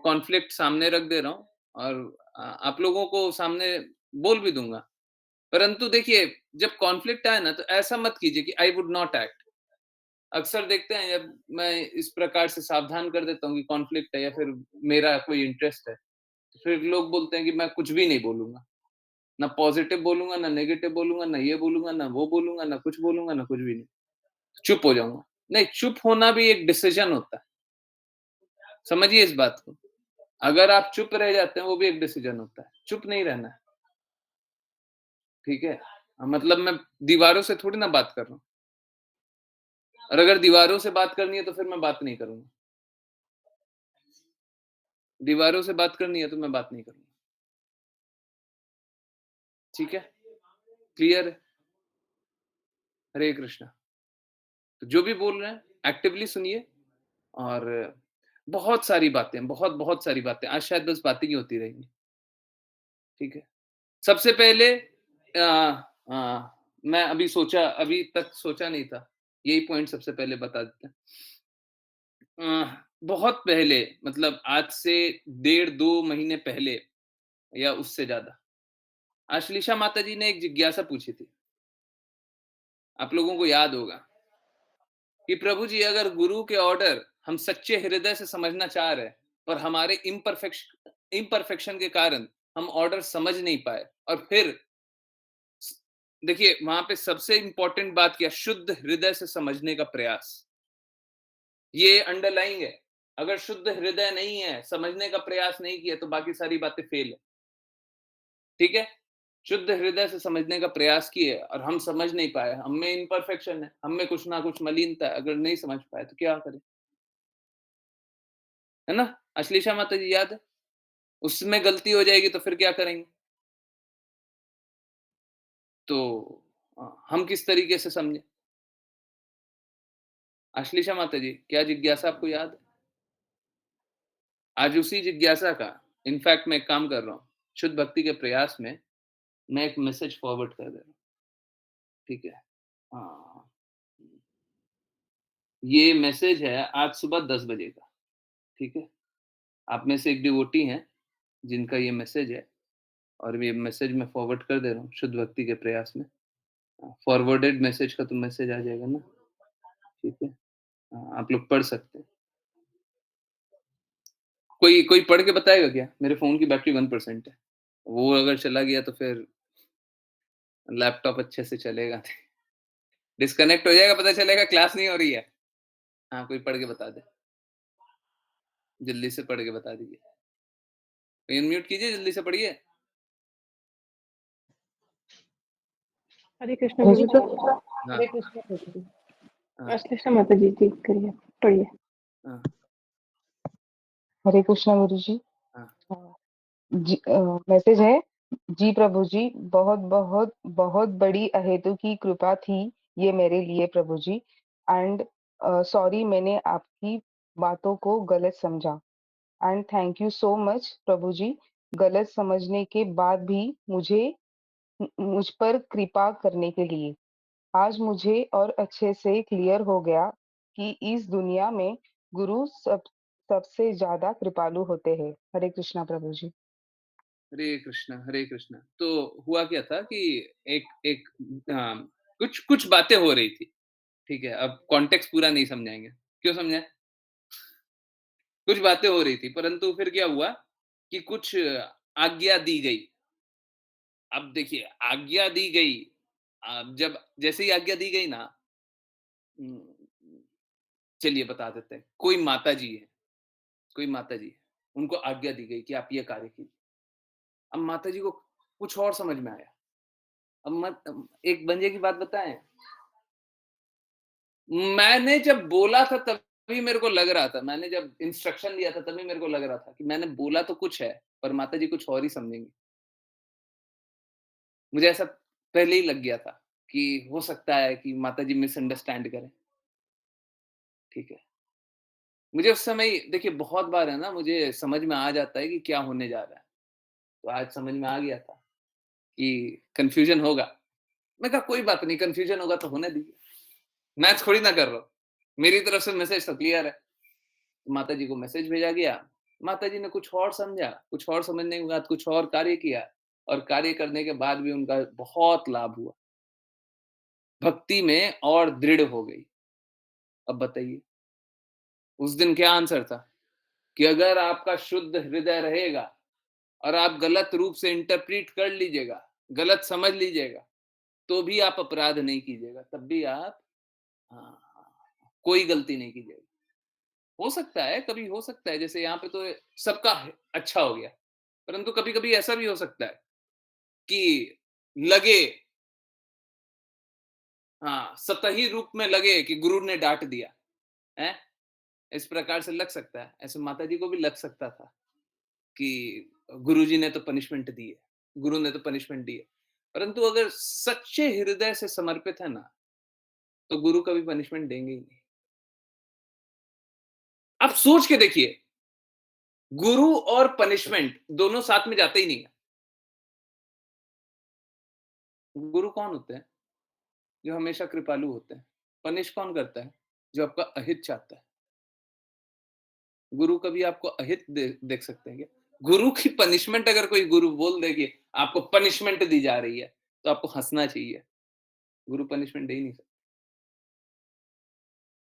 Conflict सामने रख दे रहा हूँ और आप लोगों को सामने बोल भी दूँगा। परंतु देखिए, जब कॉन्फ्लिक्ट आए ना तो ऐसा मत कीजिए कि आई वुड नॉट एक्ट। अक्सर देखते हैं जब मैं इस प्रकार से सावधान कर देता हूँ कि कॉन्फ्लिक्ट है या फिर मेरा कोई इंटरेस्ट है, तो फिर लोग बोलते हैं कि मैं कुछ भी नहीं बोलूँगा। ना पॉज़िटिव बोलूँगा, ना नेगेटिव बोलूँगा, ना ये बोलूँगा, ना वो बोलूँगा, ना कुछ बोलूँगा, ना कुछ भी नहीं। चुप हो जाऊँगा। नहीं, चुप होना भी एक डिसीज़न होता है। समझिए इस बात को। अगर आप चुप रह जाते हैं, वो भी एक डिसीज़न होता है। चुप नहीं रहना है, ठीक है? मतलब मैं दीवारों से थोड़ी ना बात कर रहा हूँ और अगर दीवारों से बात करनी है, तो फिर मैं बात नहीं करूँगा। दीवारों से बात करनी है, तो मैं बात नहीं करूँगा। ठीक है? क्लियर है? हरे कृष्णा। तो जो भी बोल रहे हैं, एक्टिवली सुनिए और बहुत-बहुत सारी बातें, आज शायद बस बातें ही होती रहेंगी। ठीक है? सबसे पहले मैं अभी तक सोचा नहीं था। यही पॉइंट सबसे पहले बता देते हैं। बहुत पहले मतलब आज से डेढ़ 2 महीने पहले या उससे ज़्यादा, अश्लीषा माताजी ने एक जिज्ञासा पूछी थी। आप लोगों को याद होगा कि प्रभु जी अगर गुरु के ऑर्डर हम सच्चे हृदय से समझना चाह रहे हैं, पर हमारे इम्परफेक्शन के कारण हम ऑर्डर समझ नहीं पाए और फिर देखिए वहां पे सबसे इंपॉर्टेंट बात क्या, शुद्ध हृदय से समझने का प्रयास, ये अंडरलाइंग है। अगर शुद्ध हृदय नहीं है, समझने का प्रयास नहीं किया, तो बाकी सारी बातें फेल है। ठीक है? शुद्ध हृदय से समझने का प्रयास किए और हम समझ नहीं पाए, हम में इम्परफेक्शन है, हम में कुछ ना कुछ मलिनता है, अगर नहीं समझ पाए तो क्या करें? है ना? अश्लीषा माता जी याद है? उसमें गलती हो जाएगी तो फिर क्या करेंगे? तो हम किस तरीके से समझें? अश्लीषा माता जी, क्या जिज्ञासा आपको याद है? आज उसी जिज्ञासा का इनफैक्ट मैं एक काम कर रहा हूँ, शुद्ध भक्ति के प्रयास में मैं एक मैसेज फॉरवर्ड कर दे रहा हूँ, ठीक है? हाँ, ये मैसेज है आज सुबह 10 बजे का, ठीक है? आप में से एक डिवोटी हैं, जिनका ये मैसेज है और ये मैसेज मैं फॉरवर्ड कर दे रहा हूँ शुद्ध भक्ति के प्रयास में। फॉरवर्डेड मैसेज का तो मैसेज आ जाएगा ना, ठीक है? आप लोग पढ़ सकते हैं। कोई कोई पढ़ के बताएगा क्या? मेरे फ़ोन की बैटरी 1% है। वो अगर चला गया तो फिर लैपटॉप अच्छे से चलेगा नहीं। डिस्कनेक्ट हो जाएगा, पता चलेगा क्लास नहीं हो रही है। हाँ, कोई पढ़ के बता दे। जल्दी से पढ़ के बता दीजिए। कोई अनम्यूट कीजिए, जल्दी से पढ़िए। हरे कृष्ण गुरु जी। हाँ, हरे कृष्ण प्रभु जी। हाँ, अश्लेषा माता जी जी करिए, पढ़िए। हाँ, हरे कृष्णा गुरु जी। हाँ। जी मैसेज है। जी प्रभु जी, बहुत बहुत बहुत बड़ी अहेतु की कृपा थी ये मेरे लिए प्रभु जी। एंड सॉरी मैंने आपकी बातों को गलत समझा। And thank you so much प्रभु जी, गलत समझने के बाद भी मुझ पर कृपा करने के लिए। आज मुझे और अच्छे से क्लियर हो गया कि इस दुनिया में गुरु सबसे ज्यादा कृपालु होते हैं। हरे कृष्णा प्रभु जी। हरे कृष्णा, हरे कृष्णा। तो हुआ क्या था कि एक एक कुछ बातें हो रही थी, ठीक है? अब कॉन्टेक्स्ट पूरा नहीं समझाएँगे। क्यों समझाएँ? कुछ बातें हो रही थी, परंतु फिर क्या हुआ कि कुछ आज्ञा दी गई। अब देखिए, आज्ञा दी गई, अब जब जैसे ही आज्ञा दी गई ना, उम, चलिए बता देते हैं। कोई माताजी है, उनको आज्ञा दी गई कि आप ये कार्य कीजिए। अब माताजी को कुछ और समझ में आया। एक बंदे की बात बताएँ, मैंने जब बोला था तभी मेरे को लग रहा था, मैंने जब इंस्ट्रक्शन दिया था तभी मेरे को लग रहा था कि मैंने बोला तो कुछ है, पर माताजी कुछ और ही समझेंगी। मुझे ऐसा पहले ही लग गया था कि हो सकता है कि माताजी मिसअंडरस्टैंड करें, ठीक है। मुझे उस समय देखिए बहुत बार है ना, मुझे समझ में आ जाता है कि क्या होने जा रहा है। तो आज समझ में आ गया था कि कन्फ्यूजन होगा। मैं कहा कोई बात नहीं, कन्फ्यूजन होगा तो होने दीजिए। मैं थोड़ी ना कर रहा हूँ। मेरी तरफ से मैसेज तो क्लियर है। तो माताजी को मैसेज भेजा गया। माताजी ने कुछ और समझा, कुछ और समझने के बाद कुछ और कार्य किया और कार्य करने के बाद भी उनका बहुत लाभ हुआ। भक्ति में और दृढ़ हो गई। अब बताइए, उस दिन क्या आंसर था कि अगर आपका शुद्ध हृदय रहेगा और आप गलत रूप से इंटरप्रेट कर लीजिएगा, गलत समझ लीजिएगा, तो भी आप अपराध नहीं कीजिएगा, तब भी आप कोई गलती नहीं कीजिएगा। हो सकता है, कभी हो सकता है, जैसे यहाँ पे तो सबका अच्छा हो गया, परंतु कभी-कभी ऐसा भी हो सकता है कि लगे, सतही रूप में लगे कि गुरु ने डाँट दिया, हैं? इस प्रकार से लग सकता है। ऐसे माताजी को भी लग सकता था कि गुरुजी ने तो पनिशमेंट दी है, गुरु ने तो पनिशमेंट दी है। परंतु अगर सच्चे हृदय से समर्पित है ना, तो गुरु कभी पनिशमेंट देंगे ही नहीं। आप सोच के देखिए, गुरु और पनिशमेंट दोनों साथ में जाते ही नहीं है। गुरु कौन होते हैं? जो हमेशा कृपालु होते हैं। पनिश कौन करता है? जो आपका अहित चाहता है। गुरु कभी आपको अहित देख सकते हैं क्या? गुरु की पनिशमेंट अगर कोई गुरु बोल दे कि आपको पनिशमेंट दी जा रही है, तो आपको हँसना चाहिए। गुरु पनिशमेंट दे ही नहीं सकते,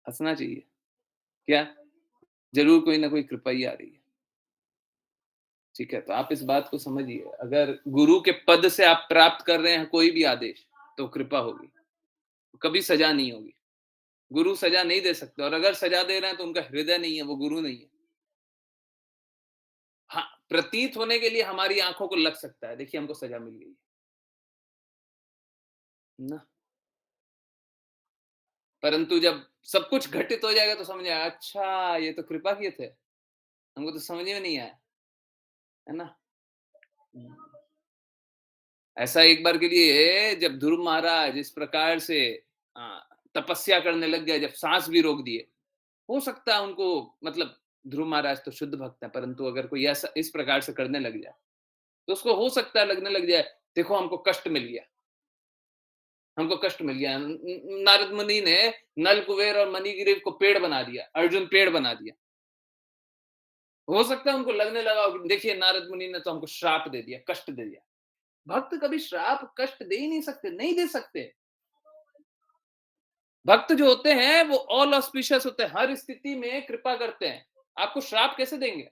हँसना चाहिए। क्या? ज़रूर कोई ना कोई कृपा ही आ रही है। ठीक है, तो आप इस बात को समझिए, अगर गुरु के पद से आप प्राप्त कर रहे हैं कोई भी आदेश, तो कृपा होगी, कभी सज़ा नहीं होगी। गुरु सज़ा नहीं दे सकते और अगर सज़ा दे रहे हैं तो उनका हृदय नहीं है, वो गुरु नहीं है। हाँ, प्रतीत होने के लिए हमारी आँखों को लग सकता है, देखिए हमको सज़ा मिल गई है ना? परंतु जब सब कुछ घटित हो जाएगा तो समझ आएगा, अच्छा ये तो कृपा किए थे, हमको तो समझ में नहीं आया, है ना? ऐसा एक बार के लिए जब ध्रुव महाराज इस प्रकार से तपस्या करने लग गए, जब सांस भी रोक दिए, हो सकता है उनको, मतलब ध्रुव महाराज तो शुद्ध भक्त हैं, परंतु अगर कोई ऐसा इस प्रकार से करने लग जाए, तो उसको हो सकता है लगने लग जाए, देखो हमको कष्ट मिल गया, हमको कष्ट मिल गया। नारद मुनि ने नल कुबेर और मणिग्रीव को पेड़ बना दिया, अर्जुन पेड़ बना दिया। हो सकता है उनको लगने लगा हो कि देखिए नारद मुनि ने तो हमको श्राप दे दिया, कष्ट दे दिया। भक्त कभी श्राप कष्ट दे ही नहीं सकते, नहीं दे सकते। भक्त जो होते हैं वो ऑल ऑस्पिशियस होते हैं, हर स्थिति में कृपा करते हैं। आपको श्राप कैसे देंगे?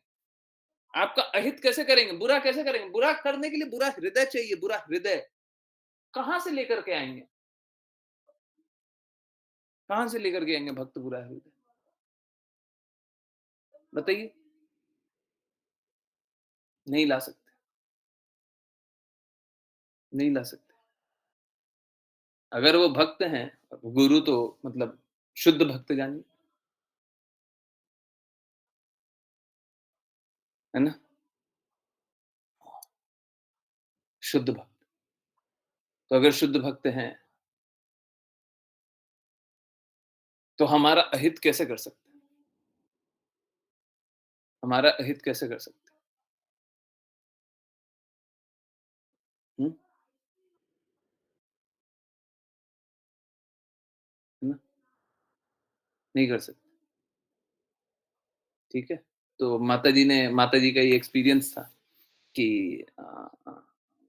आपका अहित कैसे करेंगे? बुरा कैसे करेंगे? बुरा करने के लिए बुरा हृदय चाहिए, बुरा हृदय। कहां से लेकर के आएंगे? कहां से लेकर के आएंगे भक्त बुरा हृदय? बताइए। नहीं ला सकते, नहीं ला सकते। अगर वो भक्त हैं, गुरु तो मतलब शुद्ध भक्त जानिए, है ना? शुद्ध भक्त। तो अगर शुद्ध भक्त हैं, तो हमारा अहित कैसे कर सकते हैं? हमारा अहित कैसे कर सकते हैं? हुँ? है ना? नहीं कर सकते, ठीक है? तो माताजी का ये एक्सपीरियंस था कि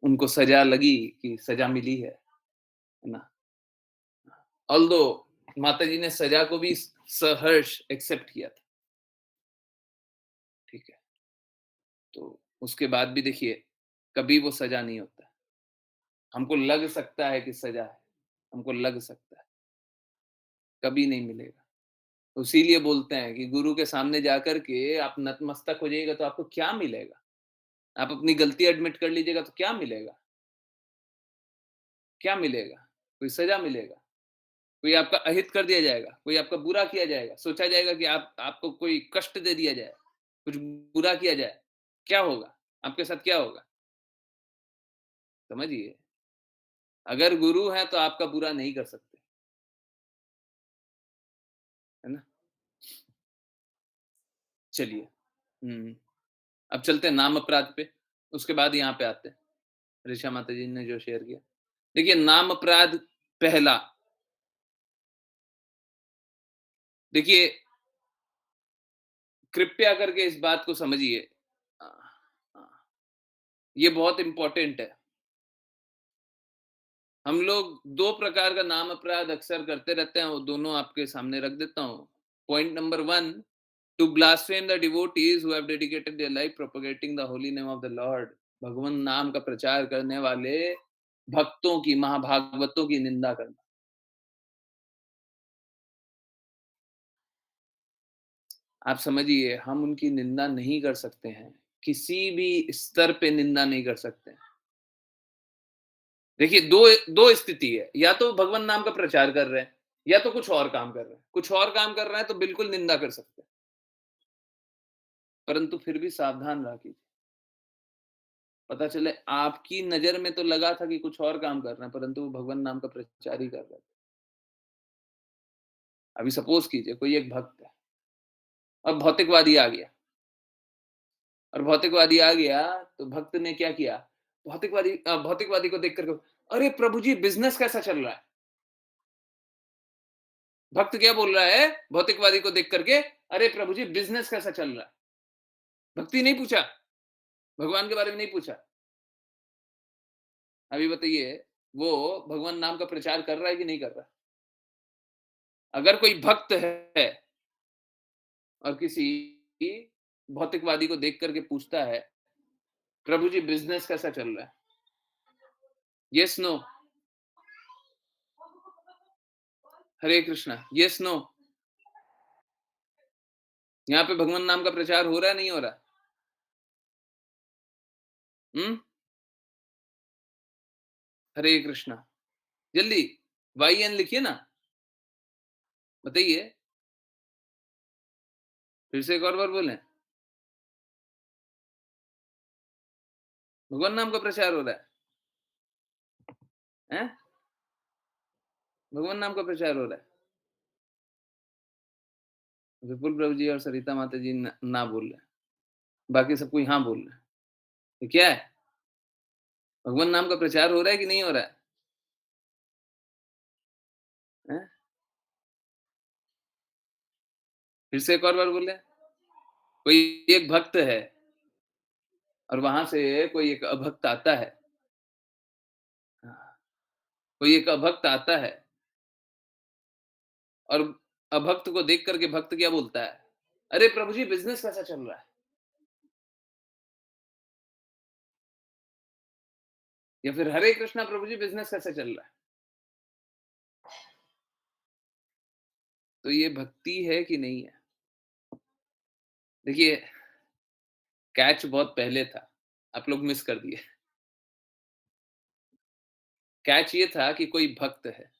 उनको सज़ा लगी कि सज़ा मिली है ना? ऑल्दो माताजी ने सज़ा को भी सहर्ष एक्सेप्ट किया था, ठीक है? तो उसके बाद भी देखिए, कभी वो सज़ा नहीं होता है। हमको लग सकता है कि सज़ा है, हमको लग सकता है, कभी नहीं मिलेगा। तो इसीलिए बोलते हैं कि गुरु के सामने जाकर के आप नतमस्तक हो जाइएगा तो आपको क्या मिलेगा? आप अपनी गलती एडमिट कर लीजिएगा तो क्या मिलेगा? क्या मिलेगा? कोई सज़ा मिलेगा? कोई आपका अहित कर दिया जाएगा, कोई आपका बुरा किया जाएगा, सोचा जाएगा कि आपको कोई कष्ट दे दिया जाए, कुछ बुरा किया जाए, क्या होगा? आपके साथ क्या होगा? समझिए, अगर गुरु हैं तो आपका बुरा नहीं कर सकते, है ना? चलिए, हुँ, अब चलते हैं नाम अपराध पे, उसके बाद यहाँ पे आते हैं, ऋचा माताजी ने जो शेयर किया। देखिए नाम अपराध पहला, देखिए कृपया करके इस बात को समझिए। अ, अ, ये बहुत इम्पोर्टेंट है। हम लोग 2 प्रकार का नाम अपराध अक्सर करते रहते हैं, वो दोनों आपके सामने रख देता हूँ। Point number 1, to blaspheme the devotees who have dedicated their life propagating the holy name of the lord. भगवान नाम का प्रचार करने वाले भक्तों की, महाभागवतों की निंदा करना। आप समझिए, हम उनकी निंदा नहीं कर सकते हैं, किसी भी स्तर पे निंदा नहीं कर सकते हैं। देखिए, दो दो स्थिति है, या तो भगवान नाम का प्रचार कर रहे हैं, या तो कुछ और काम कर रहे हैं। कुछ और काम कर रहे हैं तो बिल्कुल निंदा कर सकते हैं, परंतु फिर भी सावधान रहा कीजिए। पता चले आपकी नजर में तो लगा था कि कुछ और काम कर रहे हैं, परंतु वो भगवान नाम का प्रचार ही कर रहे थे। अभी सपोज कीजिए कोई एक भक्त है, अब भौतिकवादी आ गया, और भौतिकवादी आ गया तो भक्त ने क्या किया? भौतिकवादी को देख कर, अरे प्रभु जी बिजनेस कैसा चल रहा है? भक्त क्या बोल रहा है भौतिकवादी को देख करके? अरे प्रभु जी बिजनेस कैसा चल रहा है? भक्ति नहीं पूछा, भगवान के बारे में नहीं पूछा। अभी बताइए, वो भगवान नाम का प्रचार कर रहा है कि नहीं कर रहा? अगर कोई भक्त है और किसी भौतिकवादी को देख करके पूछता है, प्रभु जी बिजनेस कैसा चल रहा है? Yes no? Hare Krishna, yes no? यहाँ पे भगवान नाम का प्रचार हो रहा है नहीं हो रहा? हम्म? हरे कृष्णा, जल्दी वाई एन लिखिए ना, बताइए। फिर से एक और बार बोलें, भगवान नाम का प्रचार हो रहा है? भगवान नाम का प्रचार हो रहा है। विपुल प्रभु जी और सरिता माता जी ना बोल रहे हैं, बाकी सब कोई हाँ बोल रहे हैं। ये क्या है? भगवान नाम का प्रचार हो रहा है कि नहीं हो रहा है? हैं? फिर से एक और बार बोले, कोई एक भक्त है और वहां से कोई एक अभक्त आता है। हाँ, कोई एक अभक्त आता है और अभक्त को देख करके भक्त क्या बोलता है? अरे प्रभु जी बिजनेस कैसा चल रहा है? या फिर हरे कृष्णा प्रभु जी बिजनेस कैसे चल रहा है? तो ये भक्ति है कि नहीं है? देखिए, कैच बहुत पहले था, आप लोग मिस कर दिए। कैच ये था कि कोई भक्त है,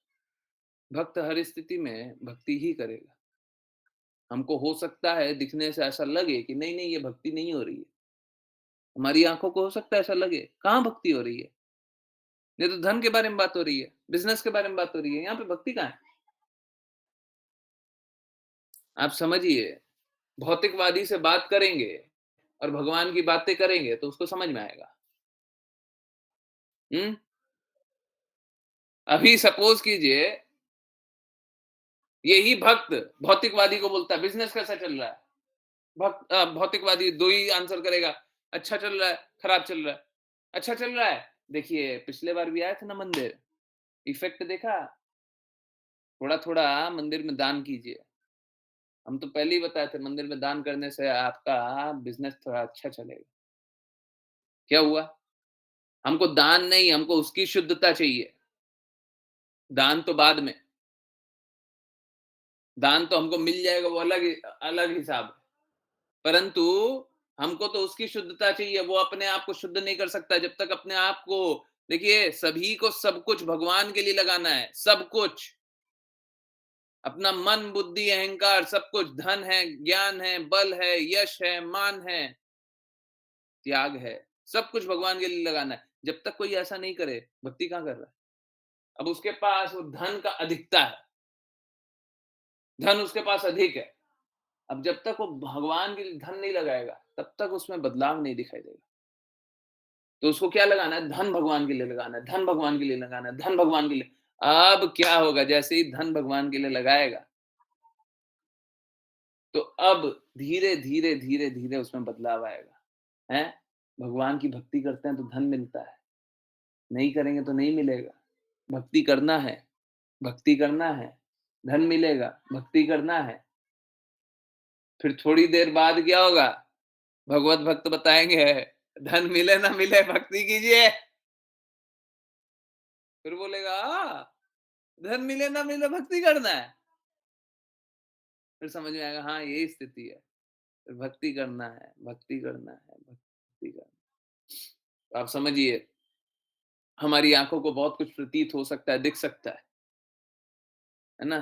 भक्त हर स्थिति में भक्ति ही करेगा। हमको हो सकता है दिखने से ऐसा लगे कि नहीं नहीं ये भक्ति नहीं हो रही है, हमारी आंखों को हो सकता है ऐसा लगे, कहाँ भक्ति हो रही है? ये तो धन के बारे में बात हो रही है, बिजनेस के बारे में बात हो रही है, यहाँ पे भक्ति कहाँ है? आप समझिए, भौतिकवादी से बात करेंगे और भगवान की बातें करेंगे तो उसको समझ में आएगा। हम्म? अभी सपोज कीजिए, यही भक्त भौतिकवादी को बोलता है बिजनेस कैसा चल रहा है? भौतिकवादी दो ही आंसर करेगा, अच्छा चल रहा है, खराब चल रहा है। अच्छा चल रहा है, देखिए पिछले बार भी आया था ना मंदिर, इफेक्ट देखा? थोड़ा थोड़ा मंदिर में दान कीजिए। हम तो पहले ही बताए थे मंदिर में दान करने से आपका बिजनेस थोड़ा अच्छा चलेगा। क्या हुआ? हमको दान नहीं, हमको उसकी शुद्धता चाहिए। दान तो बाद में, दान तो हमको मिल जाएगा, वो अलग अलग हिसाब है। परंतु हमको तो उसकी शुद्धता चाहिए, वो अपने आप को शुद्ध नहीं कर सकता जब तक अपने आप को, देखिए सभी को सब कुछ भगवान के लिए लगाना है, सब कुछ। अपना मन, बुद्धि, अहंकार सब कुछ, धन है, ज्ञान है, बल है, यश है, मान है, त्याग है, सब कुछ भगवान के लिए लगाना है। जब तक कोई ऐसा नहीं करे, भक्ति कहाँ कर रहा है? अब उसके पास वो धन का अधिकता है, धन उसके पास अधिक है। अब जब तक वो भगवान के लिए धन नहीं लगाएगा, तब तक उसमें बदलाव नहीं दिखाई देगा। तो उसको क्या लगाना है? धन भगवान के लिए लगाना है, धन भगवान के लिए लगाना है, धन भगवान के लिए। अब क्या होगा? जैसे ही धन भगवान के लिए लगाएगा, तो अब धीरे-धीरे, धीरे-धीरे उसमें बदलाव आएगा, हैं? भगवान की भक्ति करते हैं तो धन मिलता है, नहीं करेंगे तो नहीं मिलेगा। भक्ति करना है, भक्ति करना है, धन मिलेगा, भक्ति करना है। फिर थोड़ी देर बाद क्या होगा? भगवत भक्त बताएँगे, धन मिले ना मिले भक्ति कीजिए। फिर बोलेगा, धन मिले ना मिले भक्ति करना है। फिर समझ में आएगा, हाँ, यही स्थिति है। फिर भक्ति करना है, भक्ति करना है, भक्ति करना है। तो आप समझिए, हमारी आँखों को बहुत कुछ प्रतीत हो सकता है, दिख सकता है ना?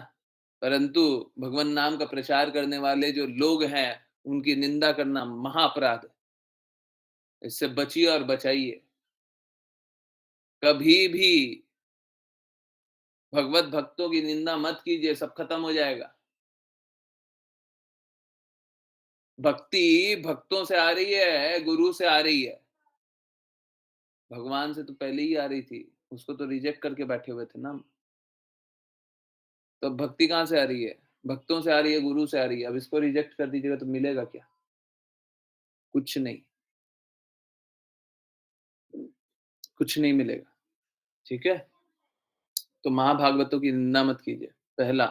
परंतु भगवन नाम का प्रचार करने वाले जो लोग हैं, उनकी निंदा करना महाअपराध है। इससे बचिए और बचाइए। कभी भी भगवत भक्तों की निंदा मत कीजिए, सब खत्म हो जाएगा। भक्ति भक्तों से आ रही है, गुरु से आ रही है। भगवान से तो पहले ही आ रही थी, उसको तो रिजेक्ट करके बैठे हुए थे ना हम। तो अब भक्ति कहाँ से आ रही है? भक्तों से आ रही है, गुरु से आ रही है। अब इसको रिजेक्ट कर दीजिएगा तो मिलेगा क्या? कुछ नहीं, कुछ नहीं मिलेगा, ठीक है? तो महाभागवतों की निंदा मत कीजिए, पहला।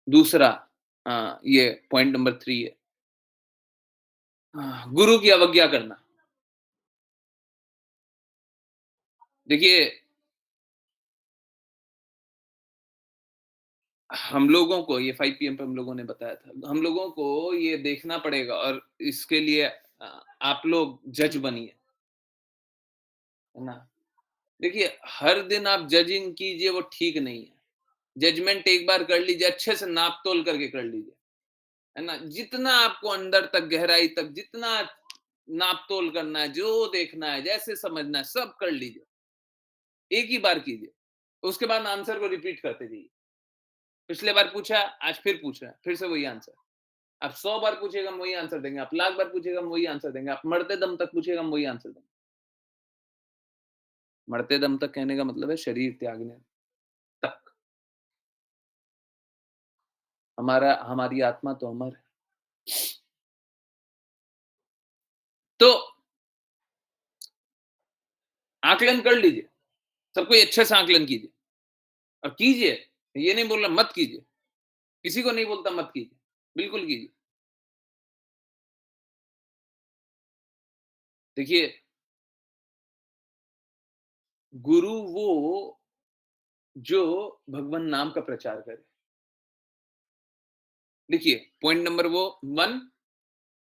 दूसरा, ये पॉइंट नंबर 3 है, गुरु की अवज्ञा करना। देखिए, हम लोगों को ये 5 पीएम पे हम लोगों ने बताया था। हम लोगों को ये देखना पड़ेगा और इसके लिए आप लोग जज बनिए, है ना? देखिए, हर दिन आप जजिंग कीजिए वो ठीक नहीं है। जजमेंट एक बार कर लीजिए, अच्छे से नाप-तोल करके कर लीजिए, है ना? जितना आपको अंदर तक, गहराई तक, जितना नाप-तोल करना है, जो देखना है, जैसे समझना है, सब कर लीजिए। एक ही बार कीजिए। उसके बाद आंसर को रिपीट करते जाइए। पिछले बार पूछा, आज फिर पूछ रहे हैं, फिर से वही आंसर। आप 100 बार पूछिएगा, हम वही आंसर देंगे। आप लाख बार पूछिएगा, हम वही आंसर देंगे। आप मरते दम तक पूछिएगा, हम वही आंसर देंगे। मरते दम तक कहने का मतलब है शरीर त्यागने तक। हमारी आत्मा तो अमर है। तो आकलन कर लीजिए। सब कोई अच्छे से आकलन कीजिए और कीजिए। ये नहीं बोल रहा मत कीजिए। किसी को नहीं बोलता मत कीजिए। बिल्कुल कीजिए। देखिए, गुरु वो जो भगवान नाम का प्रचार करे। देखिए, पॉइंट नंबर 1,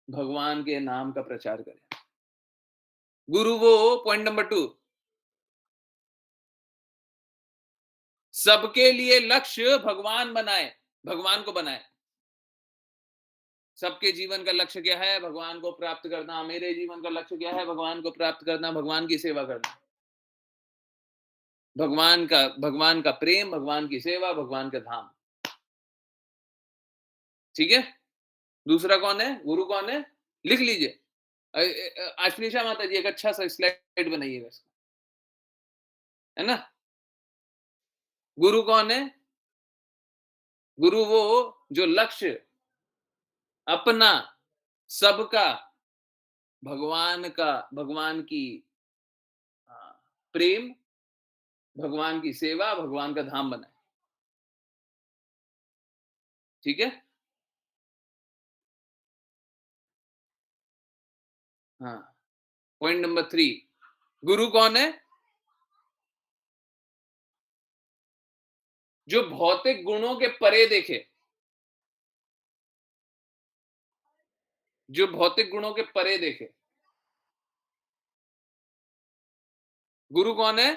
भगवान के नाम का प्रचार करे। गुरु वो, पॉइंट नंबर 2, सबके लिए लक्ष्य भगवान बनाए, भगवान को बनाए। सबके जीवन का लक्ष्य क्या है? भगवान को प्राप्त करना। मेरे जीवन का लक्ष्य क्या है? भगवान को प्राप्त करना, भगवान की सेवा करना। भगवान का प्रेम, भगवान की सेवा, भगवान का धाम। ठीक है? दूसरा कौन है? गुरु कौन है? लिख लीजिए। आश्लेषा माता जी, एक अच्छा सा स्लाइड बनाइएगा इसका, है ना? गुरु कौन है? गुरु वो जो लक्ष्य अपना, सबका, भगवान की प्रेम, भगवान की सेवा, भगवान का धाम बनाए। ठीक है? हाँ। पॉइंट नंबर 3, गुरु कौन है? जो भौतिक गुणों के परे देखे। जो भौतिक गुणों के परे देखे। गुरु कौन है?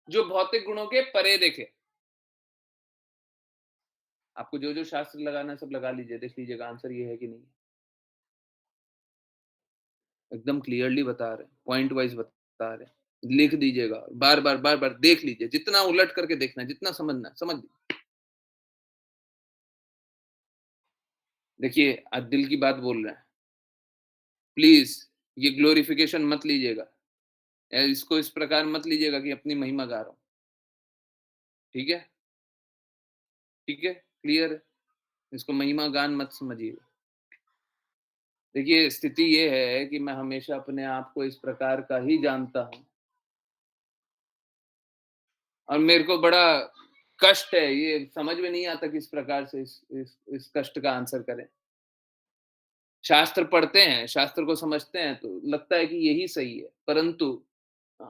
जो भौतिक गुणों के परे देखे। आपको जो शास्त्र लगाना है सब लगा लीजिए, देख लीजिएगा आंसर ये है कि नहीं। एकदम क्लियरली बता रहे हैं, पॉइंट वाइज बता रहे हैं। लिख दीजिएगा, बार बार देख लीजिए, जितना उलट करके देखना है, जितना समझना है समझ लीजिए। देखिए, आज दिल की बात बोल रहे हैं। प्लीज ये ग्लोरिफिकेशन मत लीजिएगा, या इसको इस प्रकार मत लीजिएगा कि अपनी महिमा गा रहा हूं। ठीक है? ठीक है? क्लियर है? इसको महिमा गान मत समझिए। देखिए, स्थिति ये है कि मैं हमेशा अपने आप को इस प्रकार का ही जानता हूँ और मेरे को बड़ा कष्ट है, ये समझ में नहीं आता किस प्रकार से इस कष्ट का आंसर करें। शास्त्र पढ़ते हैं, शास्त्र को समझते हैं तो लगता है कि यही सही है, परंतु अ,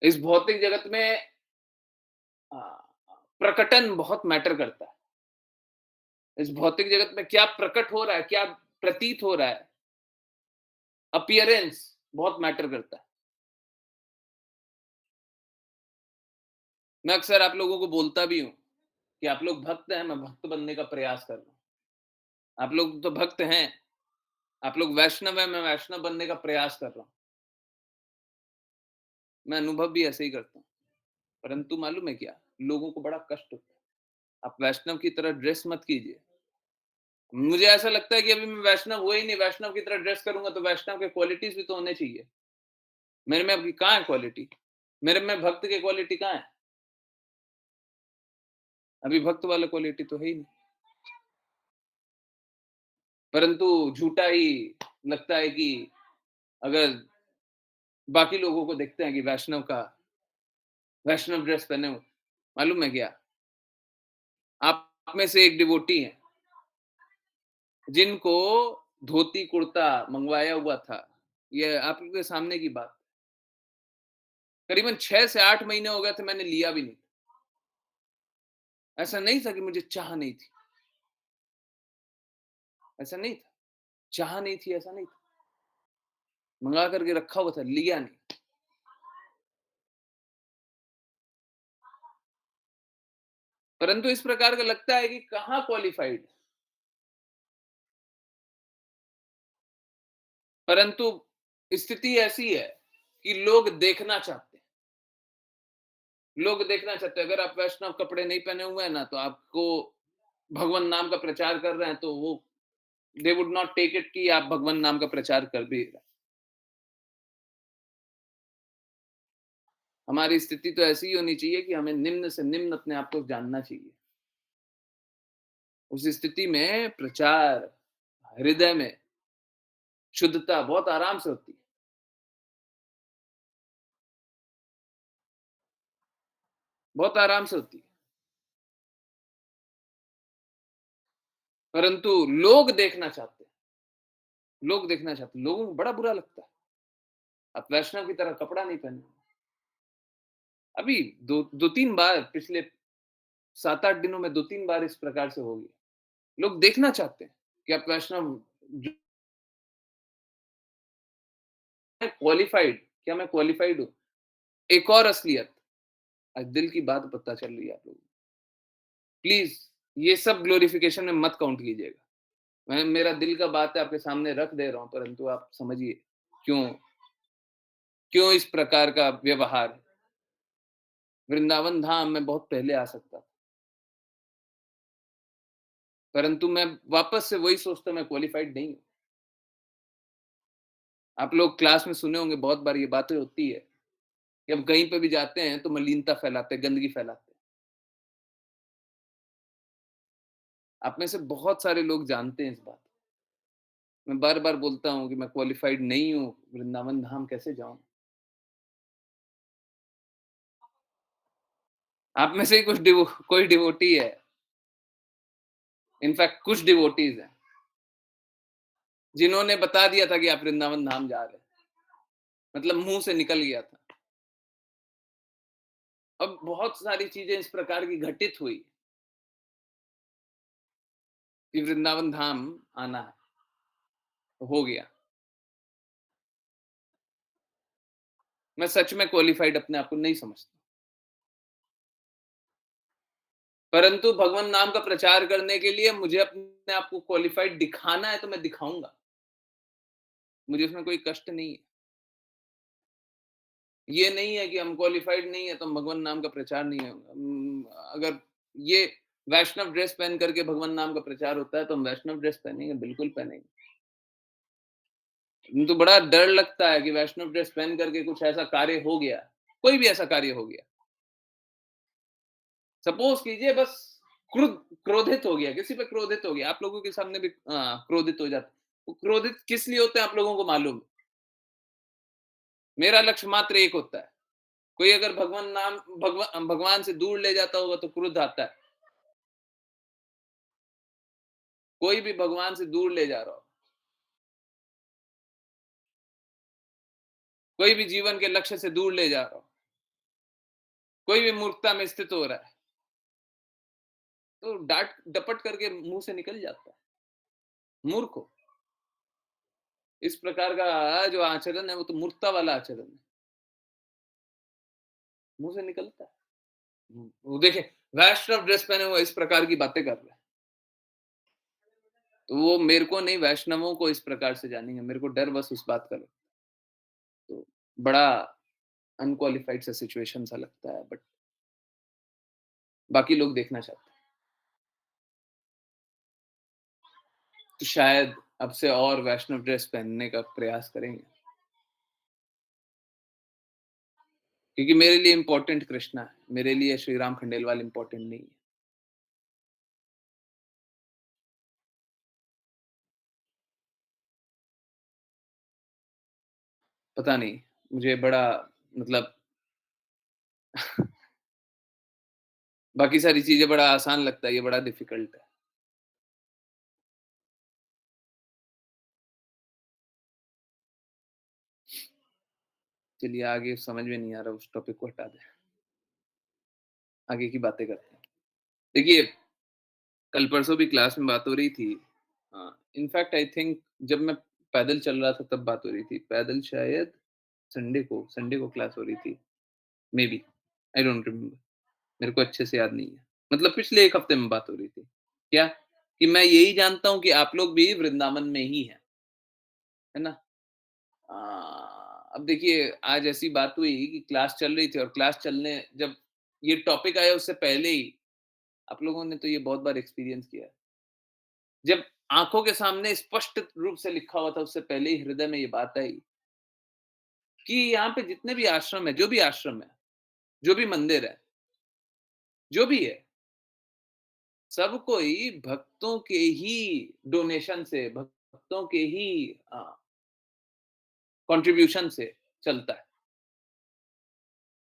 इस भौतिक जगत में अ, प्रकटन बहुत मैटर करता है। इस भौतिक जगत में क्या प्रकट हो रहा है, क्या प्रतीत हो रहा है, अपीयरेंस बहुत मैटर करता है। मैं अक्सर आप लोगों को बोलता भी हूँ कि आप लोग भक्त हैं, मैं भक्त बनने का प्रयास कर रहा हूँ। आप लोग तो भक्त हैं, आप लोग वैष्णव हैं, मैं वैष्णव बनने का प्रयास कर रहा हूँ। मैं अनुभव भी ऐसे ही करता हूँ। परंतु मालूम है क्या? लोगों को बड़ा कष्ट होता है। आप वैष्णव की तरह ड्रेस मत कीजिए। मुझे ऐसा लगता है कि अभी मैं वैष्णव हुआ ही नहीं, वैष्णव की तरह ड्रेस करूँगा तो वैष्णव के क्वालिटीज़ भी तो होने चाहिए। मेरे में अभी कहाँ है क्वालिटी? मेरे में भक्त की क्वालिटी कहाँ है? अभी भक्त वाला क्वालिटी तो है ही नहीं। परंतु झूठा ही लगता है कि अगर बाकी लोगों को देखते हैं कि वैष्णव ड्रेस पहने हो, मालूम है क्या? आप में से एक डिवोटी हैं, जिनको धोती कुर्ता मँगवाया हुआ था। ये आप लोगों के सामने की बात। करीबन 6 से 8 महीने हो गए थे, मैंने लिया भी नहीं। ऐसा नहीं था कि मुझे चाह नहीं थी, ऐसा नहीं था। चाह नहीं थी, ऐसा नहीं था। मँगा करके रखा हुआ था, लिया नहीं। परंतु इस प्रकार का लगता है कि कहाँ क्वालिफाइड, परंतु स्थिति ऐसी है कि लोग देखना चाहते हैं। लोग देखना चाहते हैं। अगर आप वैष्णव कपड़े नहीं पहने हुए हैं ना, तो आपको भगवान नाम का प्रचार कर रहे हैं, तो वो they would not take it कि आप भगवान नाम का प्रचार कर भी रहे हैं। हमारी स्थिति तो ऐसी ही होनी चाहिए कि हमें निम्न से निम्न अपने आप को जानना चाहिए। उस स्थिति में प्रचार, हृदय में शुद्धता बहुत आराम से होती है। बहुत आराम से होती है। परंतु लोग देखना चाहते हैं। लोग देखना चाहते हैं। लोगों को बड़ा बुरा लगता है। आप वैष्णव की तरह कपड़ा नहीं पहने। अभी 2-3 बार पिछले 7-8 दिनों में 2-3 बार इस प्रकार से हो गया। लोग देखना चाहते हैं कि आप वैष्णव जो है क्वालिफाइड, क्या मैं क्वालिफाइड हूँ? एक और असलियत, आज दिल की बात पता चल रही है आप लोगों को। प्लीज़ ये सब ग्लोरिफिकेशन में मत काउंट कीजिएगा। मैं मेरा दिल का बात है आपके सामने रख दे रहा हूँ, परंतु आप समझिए क्यों क्यों इस प्रकार का व्यवहार है। वृंदावन धाम मैं बहुत पहले आ सकता था, परंतु मैं वापस से वही सोचता मैं क्वालिफाइड नहीं हूँ। आप लोग क्लास में सुने होंगे बहुत बार ये बातें होती है कि हम कहीं पे भी जाते हैं तो मलिनता फैलाते हैं, गंदगी फैलाते हैं। आप में से बहुत सारे लोग जानते हैं इस बात को। मैं बार-बार बोलता हूँ कि मैं क्वालिफाइड नहीं हूँ, वृंदावन धाम कैसे जाऊँ? आप में से ही कोई डिवोटी है, इनफैक्ट कुछ डिवोटीज़ हैं, जिन्होंने बता दिया था कि आप वृंदावन धाम जा रहे हैं। मतलब मुँह से निकल गया था। अब बहुत सारी चीज़ें इस प्रकार की घटित हुई कि वृंदावन धाम आना है, हो गया। मैं सच में क्वालिफाइड अपने आप को नहीं समझता। परंतु भगवान नाम का प्रचार करने के लिए मुझे अपने आप को क्वालिफाइड दिखाना है तो मैं दिखाऊँगा। मुझे उसमें कोई कष्ट नहीं है। ये नहीं है कि हम क्वालिफाइड नहीं है तो हम भगवान नाम का प्रचार नहीं होगा। अगर ये वैष्णव ड्रेस पहन करके भगवान नाम का प्रचार होता है तो हम वैष्णव ड्रेस पहनेंगे, बिल्कुल पहनेंगे। तो बड़ा डर लगता है कि वैष्णव ड्रेस पहन करके कुछ ऐसा कार्य हो गया, कोई भी ऐसा कार्य हो गया। सपोज़ कीजिए बस क्रोधित हो गया, किसी पे क्रोधित हो गया, आप लोगों के सामने भी क्रोधित हो जाता। वो क्रोधित किस लिए होते हैं आप लोगों को मालूम है। मेरा लक्ष्य मात्र एक होता है, कोई अगर भगवान से दूर ले जाता होगा तो क्रोध आता है। कोई भी भगवान से दूर ले जा रहा हो, कोई भी जीवन के लक्ष्य से दूर ले जा रहा हो, कोई भी मूर्खता में स्थित हो रहा है, तो डाँट डपट करके मुँह से निकल जाता है, मूर्ख हो। इस प्रकार का जो आचरण है वो तो मूर्खता वाला आचरण है, मुँह से निकलता है। वो देखिए वैष्णव ड्रेस पहने हुए इस प्रकार की बातें कर रहा है, तो वो मेरे को नहीं वैष्णवों को इस प्रकार से जानेंगे, मेरे को डर बस उस बात का लगता है। तो बड़ा अनक्वालिफाइड सा सिचुएशन सा लगता है, बट बाकी लोग देखना चाहते हैं। तो शायद अब से और वैष्णव ड्रेस पहनने का प्रयास करेंगे, क्योंकि मेरे लिए इम्पोर्टेंट कृष्णा है, मेरे लिए श्री राम खंडेलवाल इम्पोर्टेंट नहीं है। पता नहीं, मुझे बड़ा मतलब बाकी सारी चीज़ें बड़ा आसान लगता है, ये बड़ा डिफ़िकल्ट है। चलिए आगे समझ में नहीं आ रहा, उस टॉपिक को हटा दें, आगे की बातें करते हैं। देखिए, कल परसों भी क्लास में बात हो रही थी, इनफैक्ट आई थिंक जब मैं पैदल चल रहा था तब बात हो रही थी। पैदल शायद संडे को क्लास हो रही थी, मेबी, आई डोंट रिमेंबर, मेरे को अच्छे से याद नहीं है। मतलब पिछले 1 हफ्ते में बात हो रही थी। क्या? कि मैं यही जानता हूँ कि आप लोग भी वृंदावन में ही हैं, है ना? अ, अब देखिए आज ऐसी बात हुई कि क्लास चल रही थी और क्लास चलने जब ये टॉपिक आया उससे पहले ही आप लोगों ने तो ये बहुत बार एक्सपीरियंस किया है। जब आँखों के सामने स्पष्ट रूप से लिखा हुआ था उससे पहले ही हृदय में ये बात आई कि यहाँ पे जितने भी आश्रम है, जो भी आश्रम है, जो भी मंदिर है, जो भी है, सब कोई भक्तों के ही डोनेशन से, भक्तों के ही कंट्रीब्यूशन से चलता है।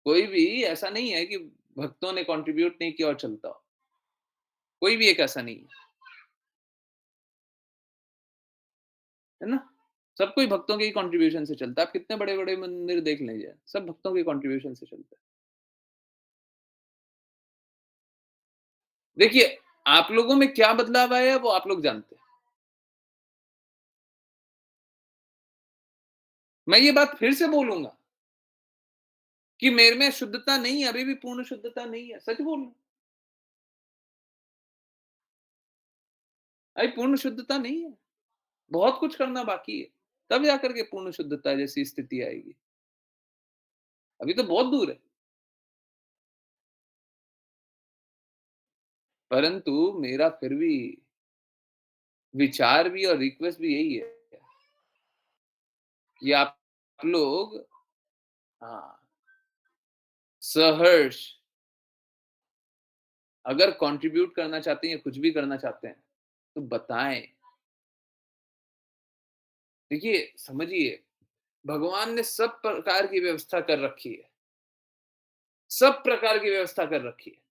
कोई भी ऐसा नहीं है कि भक्तों ने कंट्रीब्यूट नहीं किया और चलता हो। कोई भी एक ऐसा नहीं है, है ना? सब कोई भक्तों के ही कंट्रीब्यूशन से चलता है। आप कितने बड़े-बड़े मंदिर देख लीजिए, सब भक्तों के कंट्रीब्यूशन से चलता है। देखिए, आप लोगों में क्या बदलाव आया है वो आप लोग जानते हैं। मैं ये बात फिर से बोलूँगा कि मेरे में शुद्धता नहीं है, अभी भी पूर्ण शुद्धता नहीं है, सच बोल रहा हूँ। अभी पूर्ण शुद्धता नहीं है, बहुत कुछ करना बाकी है, तब जाकर के पूर्ण शुद्धता जैसी स्थिति आएगी। अभी तो बहुत दूर है, परंतु मेरा फिर भी विचार भी और रिक्वेस्ट भी यही है कि आप लोग हाँ, सहर्ष अगर कंट्रीब्यूट करना चाहते हैं या कुछ भी करना चाहते हैं, तो बताएँ। देखिए, समझिए, भगवान ने सब प्रकार की व्यवस्था कर रखी है, सब प्रकार की व्यवस्था कर रखी है।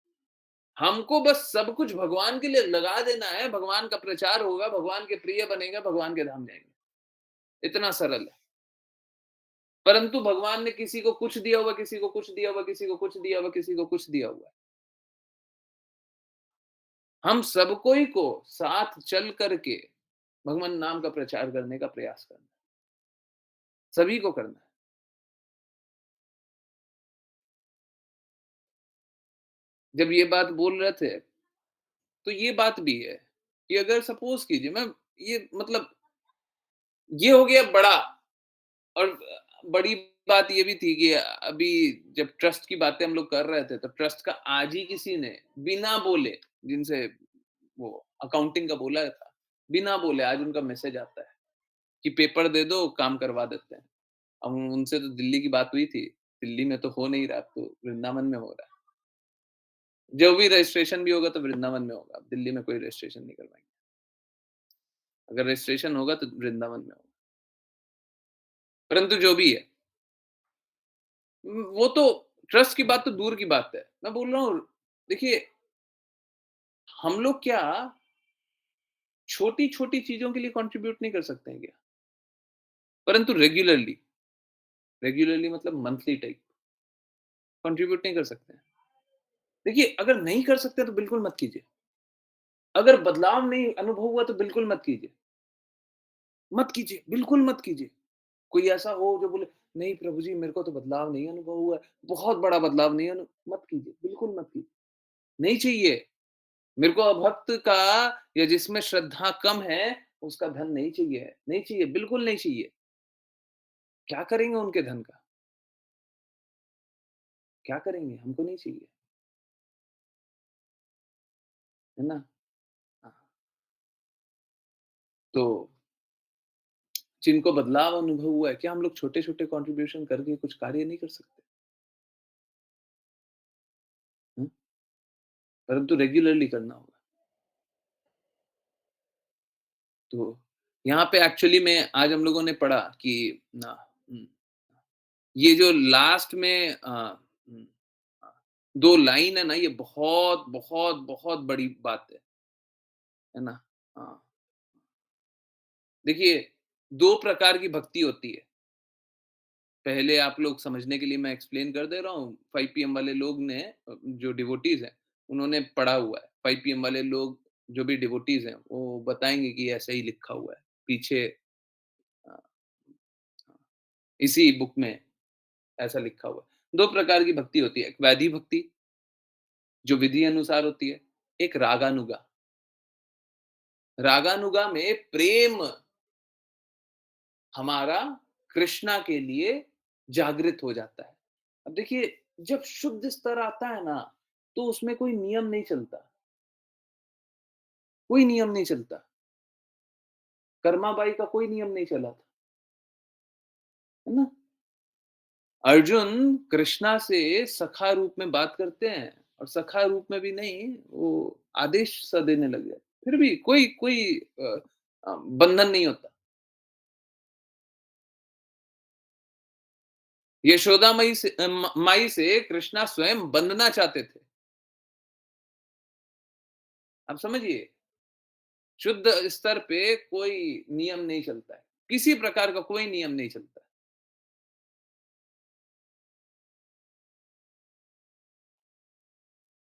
हमको बस सब कुछ भगवान के लिए लगा देना है, भगवान का प्रचार होगा, भगवान के प्रिय बनेंगे, भगवान के धाम जाएँगे। इतना सरल है। परंतु भगवान ने किसी को कुछ दिया हुआ, किसी को कुछ दिया हुआ, किसी को कुछ दिया हुआ, किसी को कुछ दिया हुआ है। हम सब कोई को साथ चल करके भगवान नाम का प्रचार करने का प्रयास करना है, सभी को करना है। जब ये बात बोल रहे थे, तो ये बात भी है कि अगर सपोज़ कीजिए मैं ये मतलब ये हो गया बड़ा और बड़ी बात ये भी थी कि अभी जब ट्रस्ट की बातें हम लोग कर रहे थे, तो ट्रस्ट का आज ही किसी ने बिना बोले जिनसे वो अकाउंटिंग का बोला था, बिना बोले आज उनका मैसेज आता है कि पेपर दे दो, काम करवा देते हैं। अब उनसे तो दिल्ली की बात हुई थी, दिल्ली में तो हो नहीं रहा, अब तो वृंदावन में हो रहा है। जो भी रजिस्ट्रेशन भी होगा तो वृंदावन में होगा, दिल्ली में कोई रजिस्ट्रेशन नहीं करवाएँगे। अगर रजिस्ट्रेशन होगा तो वृंदावन में होगा। परंतु जो भी है, वो तो ट्रस्ट की बात तो दूर की बात है। मैं बोल रहा हूँ, देखिए, हम लोग क्या छोटी-छोटी चीज़ों के लिए कंट्रीब्यूट नहीं कर सकते हैं क्या? परंतु रेगुलरली, रेगुलरली मतलब मंथली टाइप कंट्रीब्यूट नहीं कर सकते हैं। देखिए, अगर नहीं कर सकते तो बिल्कुल मत कीजिए। अगर बदलाव नहीं अनुभव हुआ तो बिल्कुल मत कीजिए। मत कीजिए, बिल्कुल मत कीजिए। कोई ऐसा हो जो बोले, नहीं प्रभु जी मेरे को तो बदलाव नहीं अनुभव हुआ है, बहुत बड़ा बदलाव नहीं मत कीजिए, बिल्कुल मत कीजिए। नहीं चाहिए। मेरे को अभक्त का या जिसमें श्रद्धा कम है, उसका धन नहीं चाहिए, नहीं चाहिए, बिल्कुल नहीं चाहिए। क्या करेंगे उनके धन का? क्या करेंगे? हमको नहीं चाहिए, है ना? हाँ, तो जिनको बदलाव अनुभव हुआ है, क्या हम लोग छोटे-छोटे कंट्रीब्यूशन करके कुछ कार्य नहीं कर सकते? हुँ, परंतु रेगुलरली करना होगा। तो यहाँ पे एक्चुअली में आज हम लोगों ने पढ़ा कि ना ये जो लास्ट में 2 लाइन है ना, ये बहुत, बहुत, बहुत बड़ी बात है ना? हाँ, देखिए 2 प्रकार की भक्ति होती है। पहले आप लोग समझने के लिए मैं एक्सप्लेन कर दे रहा हूँ, 5 पीएम वाले लोग ने जो डिवोटीज़ हैं, उन्होंने पढ़ा हुआ है। 5 पीएम वाले लोग जो भी डिवोटीज़ हैं, वो बताएँगे कि ऐसा ही लिखा हुआ है। पीछे अ, इसी बुक में ऐसा लिखा हुआ है। 2 प्रकार की भक्ति होती है, एक वैधि भक्ति जो विधि अनुसार होती है, एक रागानुगा। रागानुगा में प्रेम हमारा कृष्णा के लिए जागृत हो जाता है। अब देखिए, जब शुद्ध स्तर आता है ना, तो उसमें कोई नियम नहीं चलता, कोई नियम नहीं चलता। कर्माबाई का कोई नियम नहीं चला था, है ना? अर्जुन कृष्णा से सखा रूप में बात करते हैं और सखा रूप में भी नहीं, वो आदेश सा देने लग गए। फिर भी कोई कोई बंधन नहीं होता। यशोदा माई से कृष्णा स्वयं बंधना चाहते थे। आप समझिए, शुद्ध स्तर पे कोई नियम नहीं चलता है। किसी प्रकार का कोई नियम नहीं चलता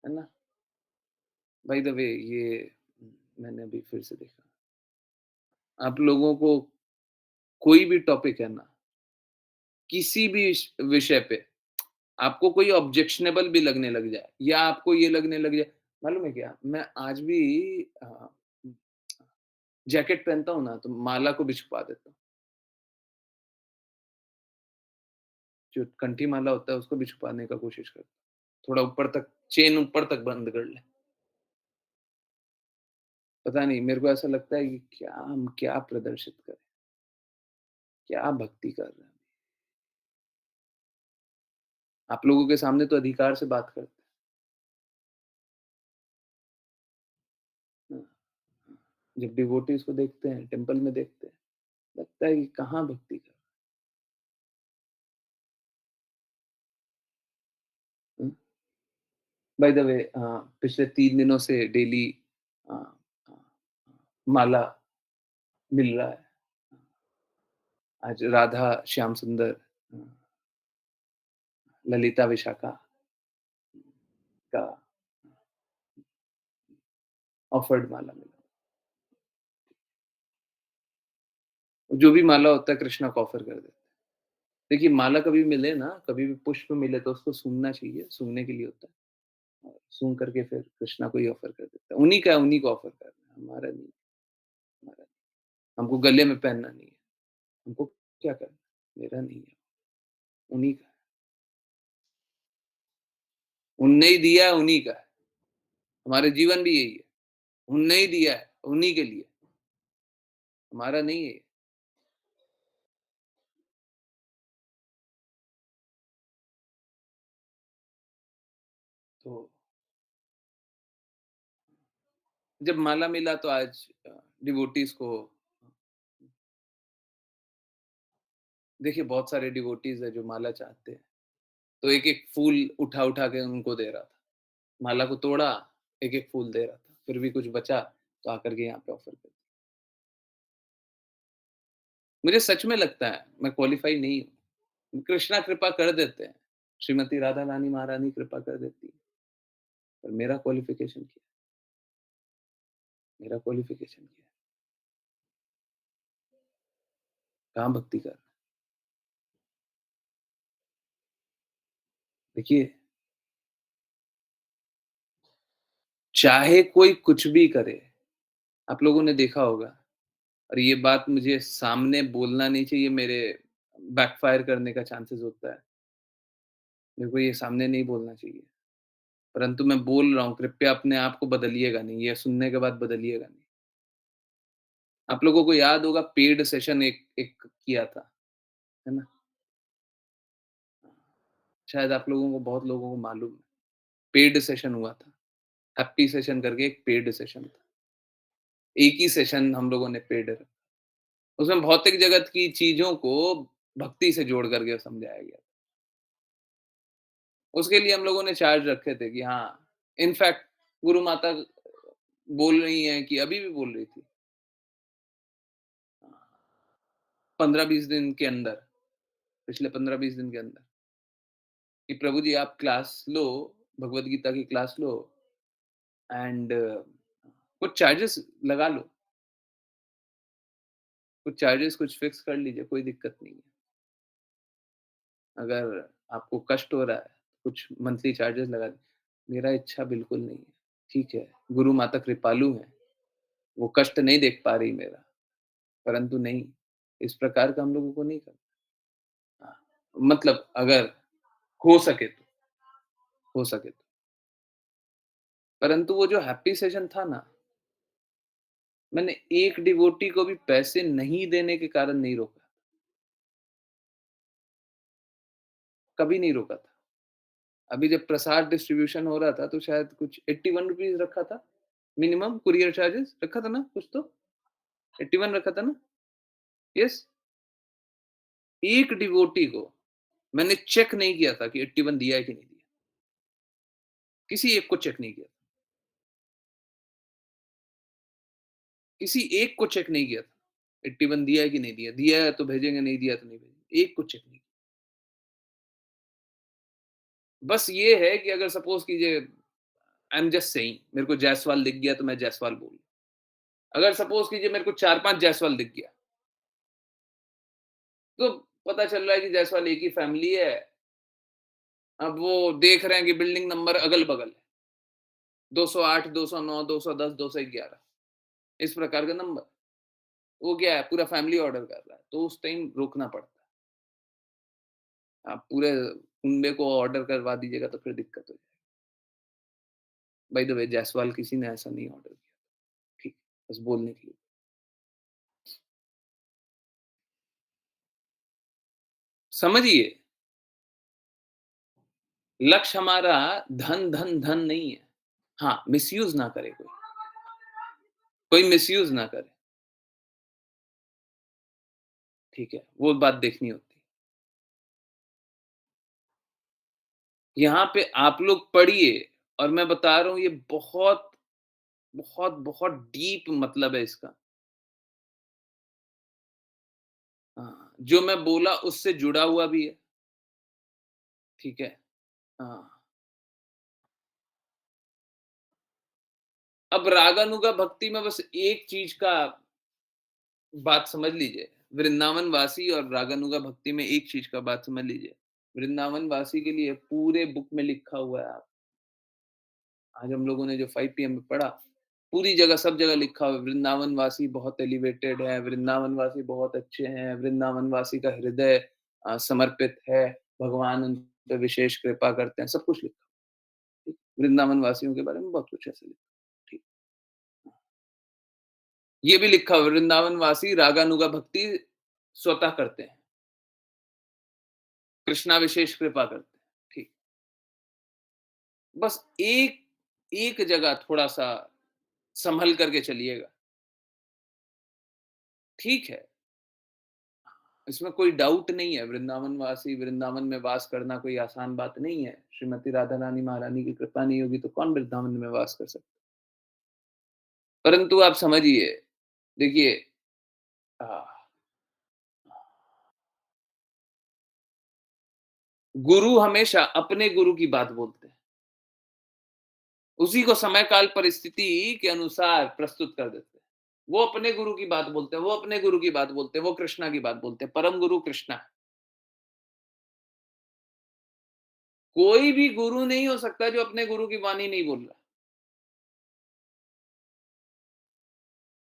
है ना? बाय द वे, ये मैंने अभी फिर से देखा। आप लोगों को कोई भी टॉपिक है ना, किसी भी विषय पे आपको कोई ऑब्जेक्शनेबल भी लगने लग जाए या आपको ये लगने लग जाए, मालूम है क्या? मैं आज भी जैकेट पहनता हूँ ना, तो माला को भी छुपा देता हूँ। जो कंठी माला होता है, उसको भी छुपाने का कोशिश करता हूँ। थोड़ा ऊपर तक, चेन ऊपर तक बंद कर लें। पता नहीं, मेरे को ऐसा लगता है कि क्या हम क्या प्रदर्शित करें? क्या भक्ति कर रहे हैं? आप लोगों के सामने तो अधिकार से बात करते हैं। जब डिवोटीज़ को देखते हैं, टेम्पल में देखते हैं, लगता है कि कहाँ भक्ति कर रहे हैं। बाय द वे, पिछले 3 दिनों से डेली अ अ, माला मिल रहा है। आज राधा श्याम सुंदर, ललिता विशाखा का ऑफर्ड माला मिला। जो भी माला होता है कृष्णा को ऑफर कर देते हैं। देखिए, माला कभी मिले ना, कभी भी पुष्प मिले तो उसको सूंघना चाहिए, सूंघने के लिए होता है। और सूंघ करके फिर कृष्णा को ही ऑफर कर देता है। उन्हीं को ऑफर करना है, हमारा नहीं, हमारा नहीं। हमको गले में पहनना नहीं है। हमको क्या करना है? मेरा नहीं है, उन्हीं का है। उनने ही दिया है, उन्हीं का है। हमारे जीवन भी यही है। उनने ही दिया है, उन्हीं के लिए, हमारा नहीं है ये। तो जब माला मिला तो आज डिवोटीज़ को देखिए बहुत सारे डिवोटीज़ हैं जो माला चाहते हैं, तो एक-एक फूल उठा-उठा के उनको दे रहा था। माला को तोड़ा, एक-एक फूल दे रहा था, फिर भी कुछ बचा तो आकर के यहाँ पे ऑफ़र कर दिया। मुझे सच में लगता है मैं क्वालिफ़ाई नहीं हूँ। कृष्णा कृपा कर देते हैं, श्रीमती राधा रानी महारानी कृपा कर देती है, पर मेरा क्वालिफ़िकेशन क्या है? मेरा क्वालिफ़िकेशन क्या है? कहाँ भक्ति कर रहा है? देखिए, चाहे कोई कुछ भी करे, आप लोगों ने देखा होगा और ये बात मुझे सामने बोलना नहीं चाहिए, मेरे बैकफ़ायर करने का चांसेस होता है। मेरे को ये सामने नहीं बोलना चाहिए, परंतु मैं बोल रहा हूँ, कृपया अपने आप को बदलिएगा नहीं, ये सुनने के बाद बदलिएगा नहीं। आप लोगों को याद होगा पेड सेशन एक एक किया था, है ना? शायद आप लोगों को बहुत लोगों को मालूम है, पेड सेशन हुआ था। हैप्पी सेशन करके एक पेड सेशन था। एक ही सेशन हम लोगों ने पेड रखा। उसमें भौतिक जगत की चीज़ों को भक्ति से जोड़ करके समझाया गया। उसके लिए हम लोगों ने चार्ज रखे थे कि हाँ, इनफैक्ट गुरु माता बोल रही हैं कि अभी भी बोल रही थी, 15-20 दिन के अंदर, पिछले 15-20 दिन के अंदर, कि प्रभु जी आप क्लास लो, भगवद गीता की क्लास लो एंड कुछ चार्जेस लगा लो, कुछ चार्जेस कुछ फिक्स कर लीजिए, कोई दिक्कत नहीं है। अगर आपको कष्ट हो रहा है, कुछ मंथली चार्जेस लगा दीजिए। मेरा इच्छा बिल्कुल नहीं है, ठीक है, गुरु माता कृपालु हैं, वो कष्ट नहीं देख पा रही मेरा, परंतु नहीं, इस प्रकार का हम लोगों को नहीं करना। हाँ, मतलब अगर हो सके तो, हो सके तो। परंतु वो जो हैप्पी सेशन था ना, मैंने एक डिवोटी को भी पैसे नहीं देने के कारण नहीं रोका, कभी नहीं रोका था। अभी जब प्रसाद डिस्ट्रीब्यूशन हो रहा था तो शायद कुछ ₹81 रखा था, मिनिमम कूरियर चार्जेस रखा था ना कुछ तो? 81 रखा था ना? यस? एक डिवोटी को मैंने चेक नहीं किया था कि 81 दिया है कि नहीं दिया। किसी एक को चेक नहीं किया था। किसी एक को चेक नहीं किया था। 81 दिया है कि नहीं दिया? दिया है तो भेजेंगे, नहीं दिया तो नहीं भेजेंगे। एक को चेक नहीं किया। बस ये है कि अगर सपोज़ कीजिए आई एम जस्ट सेइंग मेरे को जायसवाल दिख गया तो मैं जायसवाल बोल अगर सपोज़ कीजिए मेरे को 4-5 जायसवाल दिख गया, तो पता चल रहा है कि जायसवाल एक ही फैमिली है। अब वो देख रहे हैं कि बिल्डिंग नंबर अगल-बगल है। 208, 209, 210, 211 इस प्रकार का नंबर। वो क्या है पूरा फैमिली ऑर्डर कर रहा है, तो उस टाइम रोकना पड़ता है। आप पूरे कुनबे को ऑर्डर करवा दीजिएगा तो फिर दिक्कत हो जाएगी। बाय द वे जायसवाल किसी ने ऐसा नहीं ऑर्डर किया। ठीक, बस बोलने के लिए। समझिए, लक्ष्य हमारा धन, धन, धन नहीं है। हाँ, मिसयूज़ ना करे कोई। कोई मिसयूज़ ना करे, ठीक है? वो बात देखनी होती है। यहाँ पे आप लोग पढ़िए और मैं बता रहा हूँ ये बहुत, बहुत, बहुत डीप मतलब है इसका। हाँ, जो मैं बोला उससे जुड़ा हुआ भी है, ठीक है? हाँ, अब रागानुगा भक्ति में बस एक चीज़ का बात समझ लीजिए, वृंदावन वासी और रागानुगा भक्ति में एक चीज़ का बात समझ लीजिए। वृंदावन वासी के लिए पूरे बुक में लिखा हुआ है आज हम लोगों ने जो 5 पीएम में पढ़ा, पूरी जगह सब जगह लिखा हुआ है वृंदावन वासी बहुत एलिवेटेड है, वृंदावन वासी बहुत अच्छे हैं, वृंदावन वासी का हृदय समर्पित है, भगवान उन पे विशेष कृपा करते हैं, सब कुछ लिखा है। वृंदावन वासियों के बारे में बहुत कुछ ऐसा लिखा है। ठीक। ये भी लिखा हुआ है वृंदावन वासी रागानुगा भक्ति स्वतः करते हैं, कृष्णा विशेष कृपा करते हैं। ठीक। बस एक एक जगह थोड़ा-सा संभल करके चलिएगा। ठीक है, इसमें कोई डाउट नहीं है, वृंदावन में वास करना कोई आसान बात नहीं है। श्रीमती राधा रानी महारानी की कृपा नहीं होगी तो कौन वृंदावन में वास कर सकता है? परंतु आप समझिए, देखिए अ, गुरु हमेशा अपने गुरु की बात बोलते हैं। उसी को समय काल परिस्थिति के अनुसार प्रस्तुत कर देते हैं। वो अपने गुरु की बात बोलते हैं, वो अपने गुरु की बात बोलते हैं, वो कृष्णा की बात बोलते हैं। परम गुरु कृष्णा है। कोई भी गुरु नहीं हो सकता जो अपने गुरु की वाणी नहीं बोल रहा।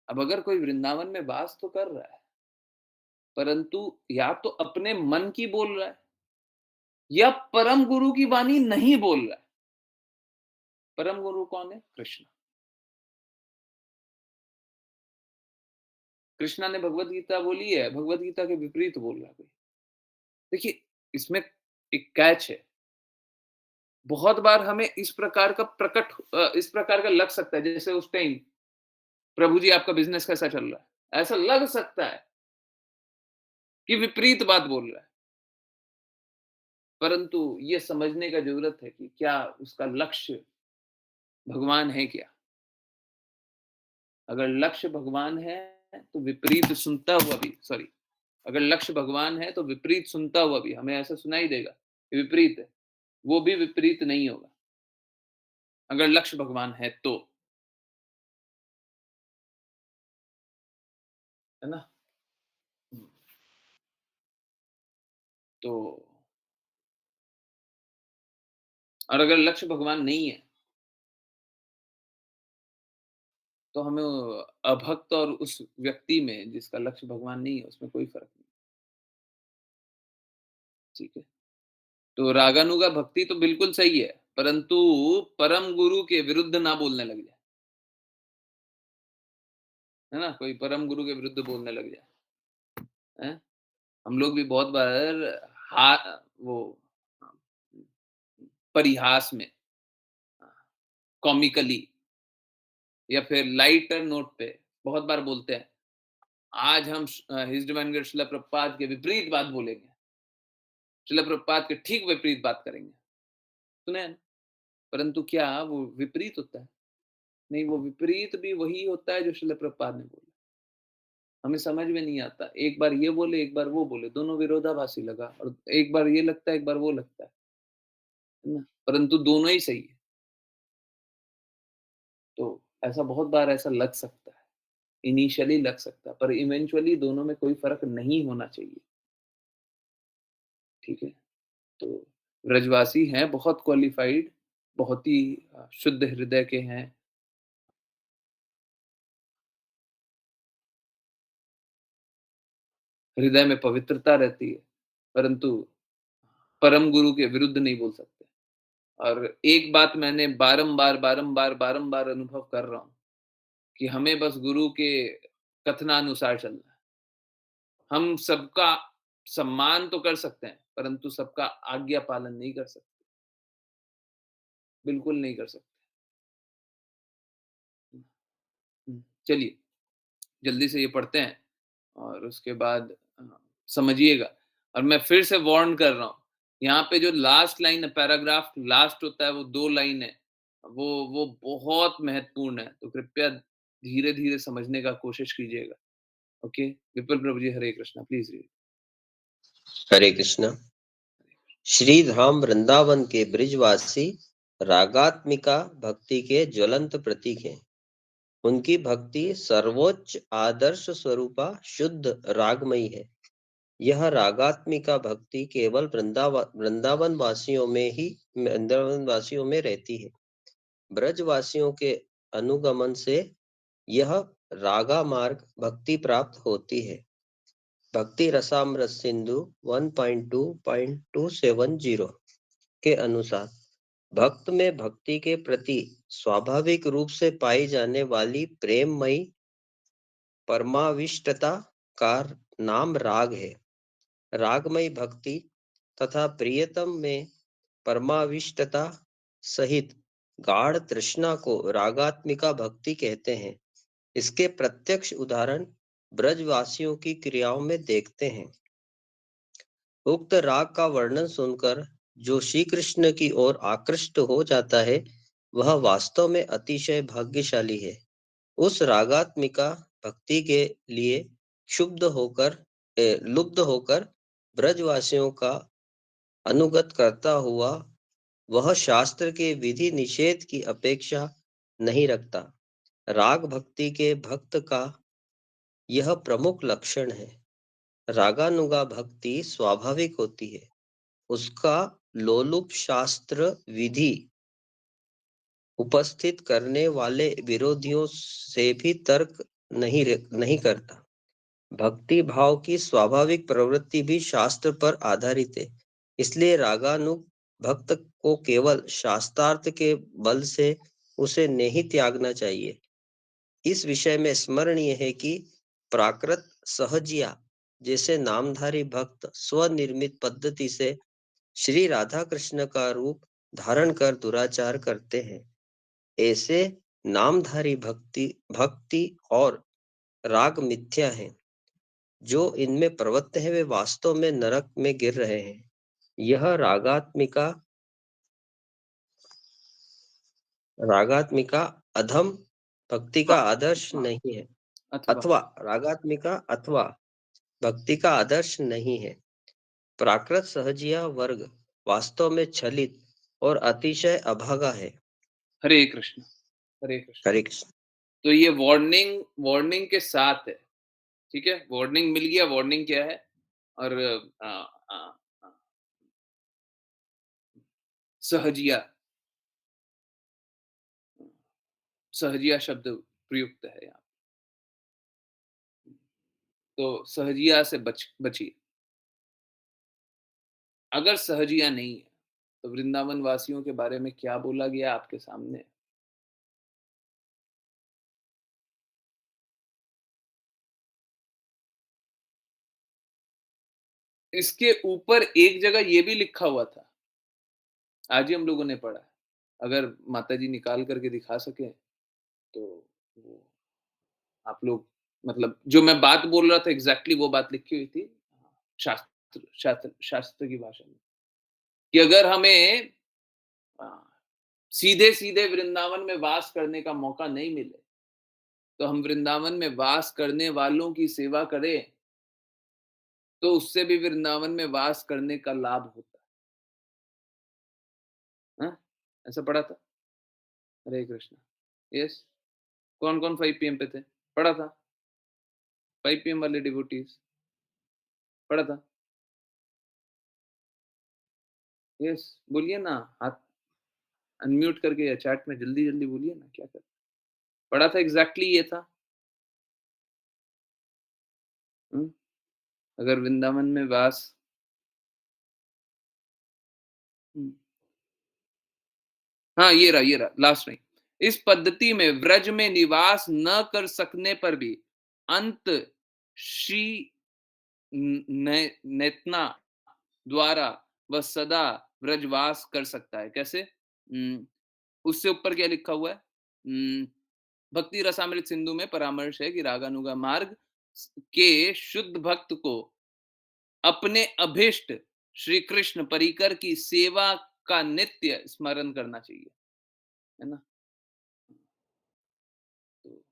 अब अगर कोई वृंदावन में वास तो कर रहा है, परंतु या तो अपने मन की बोल रहा है या परम गुरु की वाणी नहीं बोल रहा है। परम गुरु कौन है? कृष्ण। कृष्णा ने भगवत गीता बोली है, भगवत गीता के विपरीत बोल रहा है कोई। देखिए, इसमें एक कैच है। बहुत बार हमें इस प्रकार का लग सकता है, जैसे उस टाइम प्रभु जी आपका बिजनेस कैसा चल रहा है? ऐसा लग सकता है कि विपरीत बात बोल रहा है। परंतु ये समझने का जरूरत है कि क्या उसका लक्ष्य भगवान है क्या? अगर लक्ष्य भगवान है तो विपरीत सुनता हुआ भी सॉरी अगर लक्ष्य भगवान है तो विपरीत सुनता हुआ भी हमें ऐसा सुनाई देगा कि विपरीत है, वो भी विपरीत नहीं होगा। अगर लक्ष्य भगवान है तो, है ना? तो और अगर लक्ष्य भगवान नहीं है तो हमें अभक्त और उस व्यक्ति में जिसका लक्ष्य भगवान नहीं है उसमें कोई फर्क नहीं। ठीक है, तो रागानुगा भक्ति तो बिल्कुल सही है, परंतु परम गुरु के विरुद्ध ना बोलने लग जाए, है ना? कोई परम गुरु के विरुद्ध बोलने लग जाए, हैं? हम लोग भी बहुत बार हा वो परिहास में, कॉमिकली या फिर लाइटर नोट पे बहुत बार बोलते हैं, आज हम हिज डिवाइन ग्रेस शिला प्रभुपाद के विपरीत बात बोलेंगे, शिला प्रभुपाद के ठीक विपरीत बात करेंगे। सुने हैं ना? परंतु क्या वो विपरीत होता है? नहीं, वो विपरीत भी वही होता है जो शिला प्रभुपाद ने बोला। हमें समझ में नहीं आता। एक बार ये बोले, एक बार वो बोले, दोनों विरोधाभासी लगा और एक बार ये लगता है, एक बार वो लगता है ना? परंतु दोनों ही सही है। तो ऐसा बहुत बार ऐसा लग सकता है, इनिशियली लग सकता है, पर इवेंचुअली दोनों में कोई फ़र्क नहीं होना चाहिए, ठीक है? तो ब्रजवासी हैं बहुत क्वालिफ़ाइड, बहुत ही शुद्ध हृदय के हैं। हृदय में पवित्रता रहती है, परंतु परम गुरु के विरुद्ध नहीं बोल सकते। और एक बात मैंने बारंबार अनुभव कर रहा हूँ कि हमें बस गुरु के कथनानुसार चलना है। हम सबका सम्मान तो कर सकते हैं, परंतु सबका आज्ञा पालन नहीं कर सकते, बिल्कुल नहीं कर सकते। चलिए, जल्दी से ये पढ़ते हैं और उसके बाद समझिएगा। और मैं फिर से वार्न कर रहा हूँ, यहाँ पे जो लास्ट लाइन है, पैराग्राफ लास्ट होता है, वो 2 लाइन है, वो बहुत महत्वपूर्ण है, तो कृपया धीरे-धीरे समझने का कोशिश कीजिएगा। ओके? विपुल प्रभु जी, हरे कृष्णा, प्लीज़ रीड। हरे कृष्णा। श्री धाम वृंदावन के ब्रिजवासी रागात्मिका भक्ति के ज्वलंत प्रतीक हैं। उनकी भक्ति सर्वोच्च आदर्श स्वरूपा शुद्ध रागमयी है। यह रागात्मिका भक्ति केवल वृंदावन वासियों में रहती है। ब्रजवासियों के अनुगमन से यह रागा मार्ग भक्ति प्राप्त होती है। भक्ति रसामृत सिंधु 1.2.270 के अनुसार भक्त में भक्ति के प्रति स्वाभाविक रूप से पाई जाने वाली प्रेममयी परमाविष्टता का नाम राग है। रागमयी भक्ति तथा प्रियतम में परमाविष्टता सहित गाढ़ तृष्णा को रागात्मिका भक्ति कहते हैं। इसके प्रत्यक्ष उदाहरण ब्रजवासियों की क्रियाओं में देखते हैं। उक्त राग का वर्णन सुनकर जो श्री कृष्ण की ओर आकृष्ट हो जाता है, वह वास्तव में अतिशय भाग्यशाली है। उस रागात्मिका भक्ति के लिए लुब्ध होकर ब्रजवासियों का अनुगत करता हुआ वह शास्त्र के विधि निषेध की अपेक्षा नहीं रखता। राग भक्ति के भक्त का यह प्रमुख लक्षण है। रागानुगा भक्ति स्वाभाविक होती है। उसका लोलुप शास्त्र विधि उपस्थित करने वाले विरोधियों से भी तर्क नहीं करता। भक्ति भाव की स्वाभाविक प्रवृत्ति भी शास्त्र पर आधारित है। इसलिए रागानुग भक्त को केवल शास्त्रार्थ के बल से उसे नहीं त्यागना चाहिए। इस विषय में स्मरणीय है कि प्राकृत सहजिया जैसे नामधारी भक्त स्वनिर्मित पद्धति से श्री राधा कृष्ण का रूप धारण कर दुराचार करते हैं। ऐसे नामधारी भक्ति और राग मिथ्या हैं। जो इनमें प्रवृत्त है वे वास्तव में नरक में गिर रहे हैं। यह रागात्मिका अधम भक्ति का आदर्श नहीं है। अथवा भक्ति का आदर्श नहीं है। प्राकृत सहजिया वर्ग वास्तव में छलित और अतिशय अभागा है। हरे कृष्ण, हरे कृष्ण। हरे कृष्ण। तो ये वार्निंग के साथ है, ठीक है? वार्निंग मिल गया, वार्निंग क्या है? और अ, अ, अ, सहजिया सहजिया शब्द प्रयुक्त है यहाँ। तो सहजिया से बचिए। अगर सहजिया नहीं है, तो वृंदावन वासियों के बारे में क्या बोला गया आपके सामने? इसके ऊपर एक जगह ये भी लिखा हुआ था, आज ही हम लोगों ने पढ़ा है। अगर माताजी निकाल करके दिखा सकें, तो वो आप लोग, मतलब जो मैं बात बोल रहा था एग्ज़ैक्टली वो बात लिखी हुई थी, शास्त्र की भाषा में, कि अगर हमें अ, सीधे-सीधे वृंदावन में वास करने का मौका नहीं मिले, तो हम वृंदावन में वास करने वालों की सेवा करें, तो उससे भी वृंदावन में वास करने का लाभ होता है। हाँ? ऐसा पढ़ा था? हरे कृष्णा। यस। कौन-कौन 5 पीएम पे थे? पढ़ा था? 5 पीएम वाले डिवोटीज़, पढ़ा था? यस, बोलिए ना, हाथ अनम्यूट करके या चैट में जल्दी-जल्दी बोलिए ना, क्या कर पढ़ा था, एग्ज़ैक्टली ये था। हुँ? अगर वृंदावन में वास हुँ। हाँ, ये रहा, लास्ट में। इस पद्धति में व्रज में निवास न कर सकने पर भी अंत श्री नेतना द्वारा वह सदा व्रजवास कर सकता है। कैसे? उससे ऊपर क्या लिखा हुआ है? भक्ति रसामृत सिंधु में परामर्श है कि रागानुगा मार्ग के शुद्ध भक्त को अपने अभिष्ट श्री कृष्ण परिकर की सेवा का नित्य स्मरण करना चाहिए, है ना? तो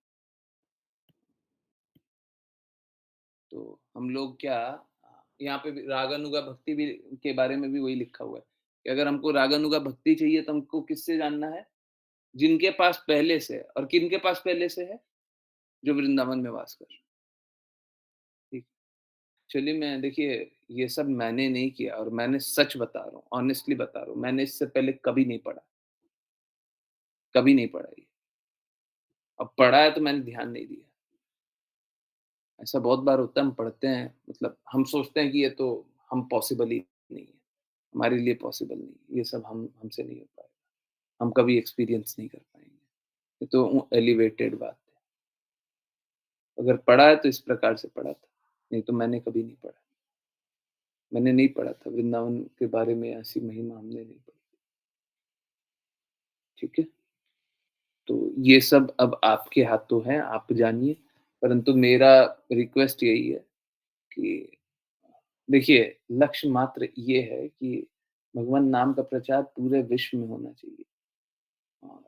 तो हम लोग क्या, यहाँ पे भी रागानुगा भक्ति भी के बारे में भी वही लिखा हुआ है कि अगर हमको रागानुगा भक्ति चाहिए तो हमको किससे जानना है? जिनके पास पहले से है। और किनके पास पहले से है? जो वृंदावन में वास कर रहे हैं। ठीक। चलिए, मैं देखिए, ये सब मैंने नहीं किया और मैंने सच बता रहा हूँ, ऑनेस्टली बता रहा हूँ। मैंने इससे पहले कभी नहीं पढ़ा, कभी नहीं पढ़ा ये। अब पढ़ा है तो मैंने ध्यान नहीं दिया। ऐसा बहुत बार होता है, हम पढ़ते हैं, मतलब हम सोचते हैं कि ये तो हम पॉसिबल ही नहीं है, हमारे लिए पॉसिबल नहीं है, ये सब हमसे नहीं हो पाएगा, हम कभी एक्सपीरियंस नहीं कर पाएँगे। ये तो एलिवेटेड बात है। अगर पढ़ा है तो इस प्रकार से पढ़ा था, नहीं तो मैंने कभी नहीं पढ़ा। मैंने नहीं पढ़ा था वृंदावन के बारे में, ऐसी महिमा हमने नहीं पढ़ी। ठीक है? तो ये सब अब आपके हाथों है, आप जानिए, परंतु मेरा रिक्वेस्ट यही है कि देखिए, लक्ष्य मात्र ये है कि भगवान नाम का प्रचार पूरे विश्व में होना चाहिए और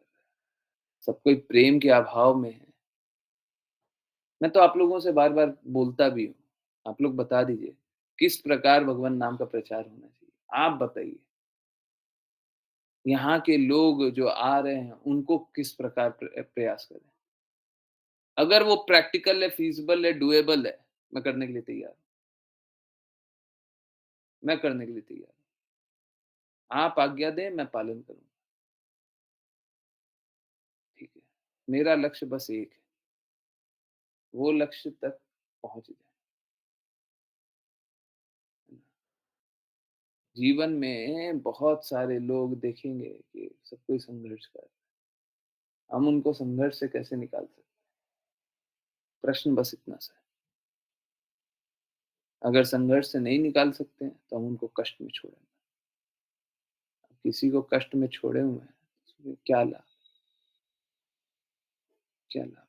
सब कोई प्रेम के अभाव में है। मैं तो आप लोगों से बार-बार बोलता भी हूँ, आप लोग बता दीजिए, किस प्रकार भगवान नाम का प्रचार होना चाहिए? आप बताइए। यहाँ के लोग जो आ रहे हैं, उनको किस प्रकार प्रयास करें? अगर वो प्रैक्टिकल है, फ़ीज़िबल है, डूएबल है, मैं करने के लिए तैयार हूँ। मैं करने के लिए तैयार हूँ। आप आज्ञा दें, मैं पालन करूँगा, ठीक है? मेरा लक्ष्य बस एक है, वो लक्ष्य तक पहुँच जाए। जीवन में बहुत सारे लोग देखेंगे कि सब कोई संघर्ष कर रहा है। हम उनको संघर्ष से कैसे निकाल सकते हैं? प्रश्न बस इतना सा है। अगर संघर्ष से नहीं निकाल सकते हैं, तो हम उनको कष्ट में छोड़ेंगे। किसी को कष्ट में छोड़े हुए हैं, उसमें क्या लाभ? क्या लाभ?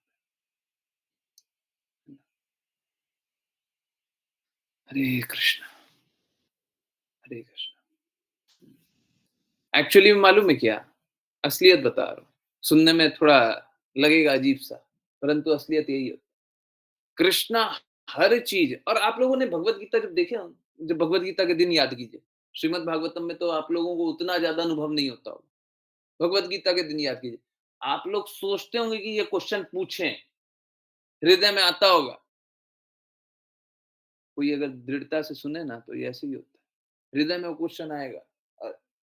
हरे कृष्ण, हरे कृष्ण। एक्चुअली में मालूम है क्या? असलियत बता रहा हूँ। सुनने में थोड़ा लगेगा अजीब-सा, परंतु असलियत यही है। कृष्णा हर चीज़ और आप लोगों ने भगवत गीता जब देखे हो, जब भगवत गीता के दिन याद कीजिए। श्रीमद् भागवतम में तो आप लोगों को उतना ज़्यादा अनुभव नहीं होता होगा। भगवत गीता के दिन याद कीजिए। आप लोग सोचते होंगे कि ये क्वेश्चन पूछें, हृदय में आता होगा। कोई अगर दृढ़ता से सुने ना तो ये ऐसे ही होता है। हृदय में वो क्वेश्चन आएगा।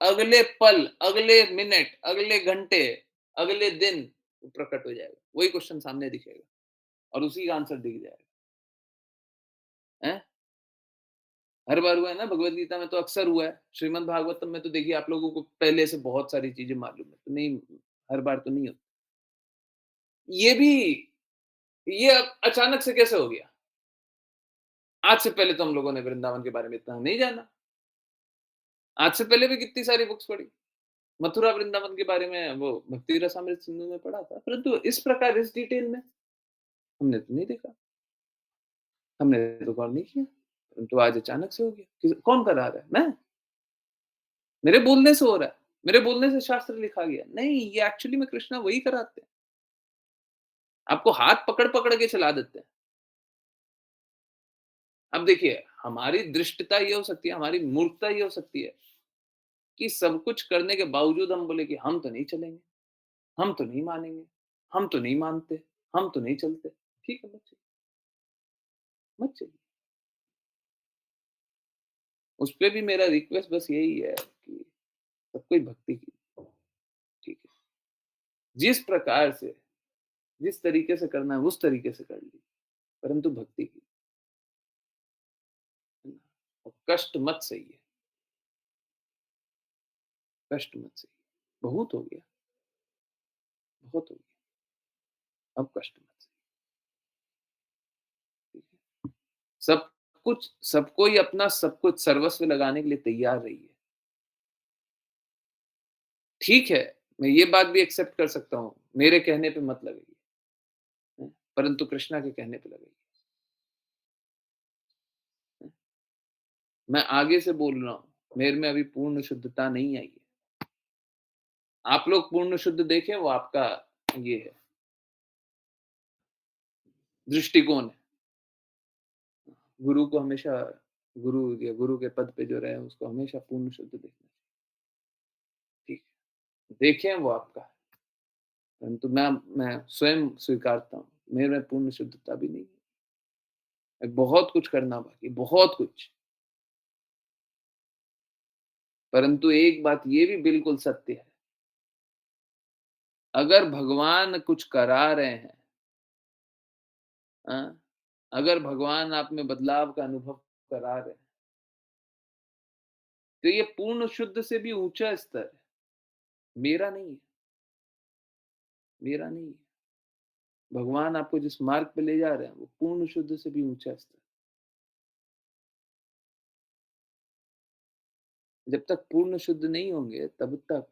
अगले पल, अगले मिनट, अगले घंटे, अगले दिन वो प्रकट हो जाएगा। वही क्वेश्चन सामने दिखेगा और उसी का आंसर दिख जाएगा। हैं? हर बार हुआ है ना भगवत गीता में तो अक्सर हुआ है। श्रीमद् भागवतम में तो देखिए आप लोगों को पहले से बहुत सारी चीज़ें मालूम है। तो नहीं हर बार तो नहीं होता। ये भी ये अचानक से कैसे हो गया? आज से पहले तो हम लोगों ने वृंदावन के बारे में इतना नहीं जाना। आज से पहले भी कितनी सारी बुक्स पढ़ी। मथुरा वृंदावन के बारे में वो भक्ति रसामृत सिंधु में पढ़ा था, परंतु इस प्रकार इस डिटेल में हमने तो नहीं देखा, हमने तो गौर नहीं किया, परंतु आज अचानक से हो गया। कौन करा रहा है? मैं? मेरे बोलने से हो रहा है, मेरे बोलने से शास्त्र लिखा गया। नहीं, ये एक्चुअली में कृष्णा वही कराते हैं। आपको हाथ पकड़-पकड़ के चला देते हैं। अब देखिए, हमारी दृष्टता ये हो सकती है, हमारी मूर्खता ये हो सकती है कि सब कुछ करने के बावजूद हम बोले कि हम तो नहीं चलेंगे, हम तो नहीं मानेंगे, हम तो नहीं मानते, हम तो नहीं चलते। ठीक है, मत चलिए, मत चलिए। उसपे भी मेरा रिक्वेस्ट बस यही है कि सब कोई भक्ति की, ठीक है। जिस प्रकार से, जिस तरीके से करना है उस तरीके से कर लीजिए, परंतु भक्ति की, है ना? और कष्ट मत सहिए, कष्ट मत सहिए। बहुत हो गया, बहुत हो गया, अब कष्ट मत सहिए, ठीक है। सब कोई अपना सब कुछ सर्वस्व लगाने के लिए तैयार रही है। ठीक है, मैं ये बात भी एक्सेप्ट कर सकता हूँ, मेरे कहने पे मत लगेगी, हैं, परंतु कृष्णा के कहने पे लगेगी। हैं। मैं आगे से बोल रहा हूँ, मेरे में अभी पूर्ण शुद्धता नहीं आई है। आप लोग पूर्ण शुद्ध देखें वो आपका ये है, दृष्टिकोण है। गुरु को हमेशा गुरु या गुरु के पद पे जो रहे उसको हमेशा पूर्ण शुद्ध देखना चाहिए, ठीक है। देखें वो आपका है, परंतु मैं स्वयं स्वीकारता हूँ, मेरे में पूर्ण शुद्धता भी नहीं है। बहुत कुछ करना बाकी, बहुत कुछ। परंतु एक बात ये भी बिल्कुल सत्य है, अगर भगवान कुछ करा रहे हैं, हाँ, अगर भगवान आप में बदलाव का अनुभव करा रहे हैं, तो ये पूर्ण शुद्ध से भी ऊँचा स्तर है, मेरा नहीं है, मेरा नहीं है। भगवान आपको जिस मार्ग पे ले जा रहे हैं, वो पूर्ण शुद्ध से भी ऊँचा स्तर है। जब तक पूर्ण शुद्ध नहीं होंगे, तब तक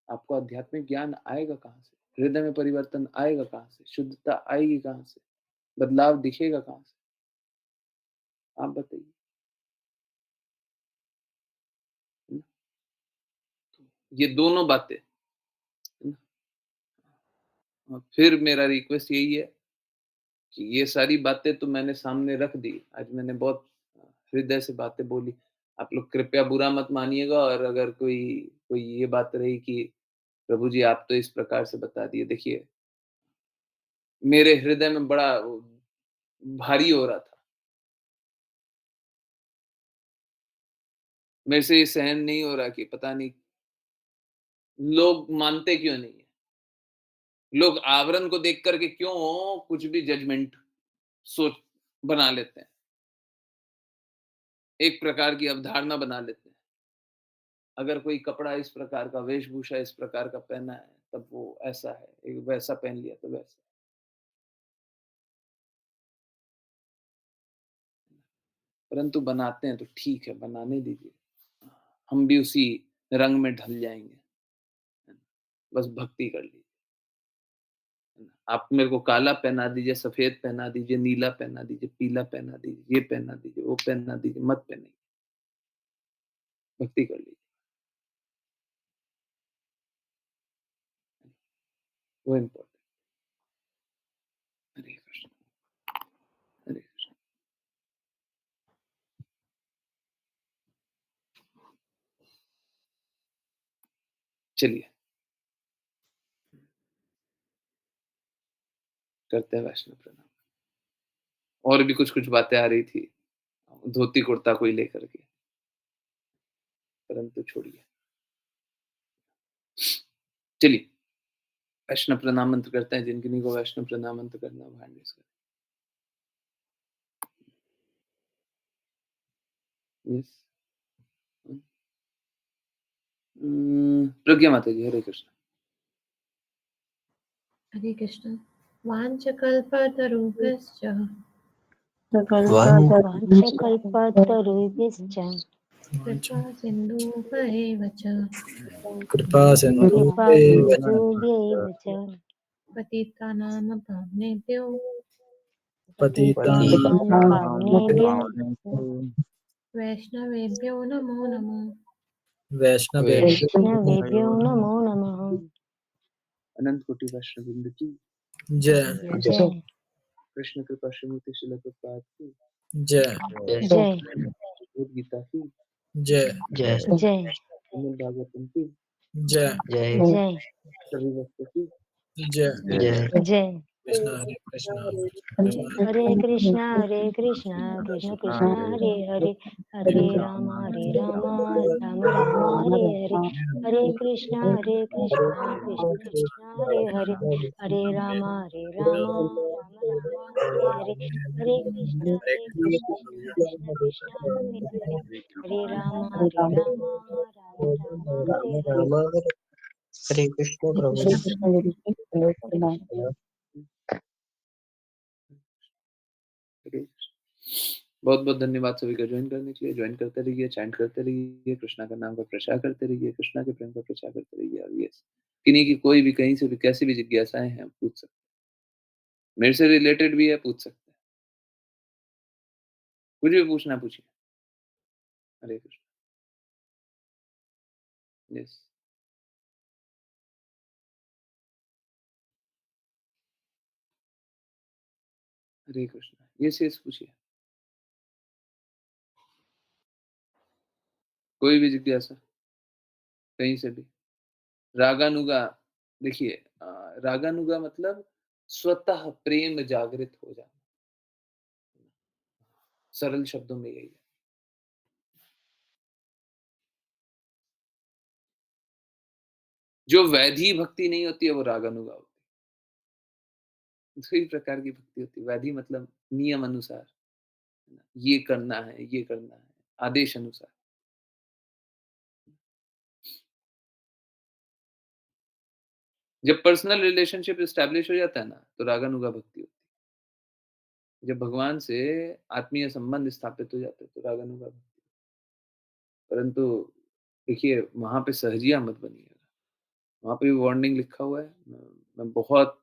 आपको आध्यात्मिक ज्ञान आएगा कहाँ से? हृदय में परिवर्तन आएगा कहाँ से? शुद्धता आएगी कहाँ से? बदलाव दिखेगा कहाँ से? आप बताइए। है ना? ये दोनों बातें, है ना? और फिर मेरा रिक्वेस्ट यही है कि ये सारी बातें तो मैंने सामने रख दी। आज मैंने बहुत हृदय से बातें बोली। आप लोग कृपया बुरा मत मानिएगा, और अगर कोई कोई ये बात रही कि प्रभु जी आप तो इस प्रकार से बता दिए। देखिए, मेरे हृदय में बड़ा वो भारी हो रहा था। मेरे से ये सहन नहीं हो रहा कि पता नहीं लोग मानते क्यों नहीं है? लोग आवरण को देख कर के क्यों कुछ भी जजमेंट सोच बना लेते हैं? एक प्रकार की अवधारणा बना लेते हैं। अगर कोई कपड़ा इस प्रकार का, वेशभूषा इस प्रकार का पहना है, तब वो ऐसा है, एक वैसा पहन लिया तो वैसा। परंतु बनाते हैं तो ठीक है, बनाने दीजिए। हम भी उसी रंग में ढल जाएँगे, है ना? बस भक्ति कर लीजिए, है ना? आप मेरे को काला पहना दीजिए, सफ़ेद पहना दीजिए, नीला पहना दीजिए, पीला पहना दीजिए, ये पहना दीजिए, वो पहना दीजिए, मत पहनाइए, भक्ति कर लीजिए। वो इम्पोर्टेंट। हरे कृष्ण, हरे कृष्ण। चलिए, करते हैं वैष्णव प्रणाम। और भी कुछ-कुछ बातें आ रही थी, धोती कुर्ता को ही लेकर के, परंतु छोड़िए। चलिए, वैष्णव प्रणाम मंत्र करते हैं, जिन किन्हीं को वैष्णव प्रणाम मंत्र करना हो हैंड रेज़ करें। यस। प्रज्ञा माता जी, हरे कृष्ण। हरे कृष्ण। वाञ्छकल्पतरुभ्यश्च वाञ्छकल्पतरुभ्यश्च कृपा सिन्धुभ्येव च कृपा सिन्धुभ्येव च कृपासिन्धुभ्यैव च पतितानां पावनेभ्यो पतितानां पतितानपावनेभ्यो पावनेभ्यो वैष्णवेभ्यो नमो नमः। वैष्णवेभ्यो वैष्णवेभ्यो नमो नमः। अनंत कोटि वैष्णव वृंद की जय जय कृष्ण कृपा श्रीमती शिला प्रभुपाद की जय जय भगवद गीता की जय जय जय श्रीमद् भागवतम की जय जय जय सभी भक्तों की जय जय जय कृष्ण हरे कृष्ण कृष्ण हरे कृष्णा कृष्ण कृष्ण हरे हरे हरे राम राम राम हरे हरे हरे कृष्णा कृष्ण कृष्ण हरे हरे हरे राम राम राम हरे हरे हरे कृष्णा कृष्ण कृष्ण हरे हरे हरे राम राम राम हरे हरे राम हरे कृष्ण हरे प्रभु जी। कृष्ण। बहुत बहुत धन्यवाद सभी का ज्वाइन करने के लिए। ज्वाइन करते रहिए, चैंट करते रहिए, कृष्णा का नाम का प्रचार करते रहिए, कृष्णा के प्रेम का प्रचार करते रहिए। और यस, किन्हीं की कोई भी कहीं से भी कैसी भी जिज्ञासाएं हैं, पूछ सकते हैं। मेरे से रिलेटेड भी है, पूछ सकते हैं। कुछ भी पूछना है, पूछिए। हरे कृष्ण। यस। हरे कृष्ण। यस यस, पूछिए। कोई भी जिज्ञासा, कहीं से भी। रागानुगा, देखिए, रागानुगा मतलब स्वतः प्रेम जागृत हो जाना। सरल शब्दों में यही है। जो वैधी भक्ति नहीं होती है, वो रागानुगा होती है। दूसरी प्रकार की भक्ति होती है। वैधी मतलब नियम अनुसार, है ना? ये करना है, ये करना है, आदेश अनुसार। जब पर्सनल रिलेशनशिप एस्टैब्लिश हो जाता है ना, तो रागानुगा भक्ति होती है। जब भगवान से आत्मीय संबंध स्थापित हो जाते हैं, तो रागानुगा भक्ति। परंतु देखिए, वहाँ पे सहजिया मत बनिएगा। वहाँ पे भी वार्निंग लिखा हुआ है। मैं बहुत,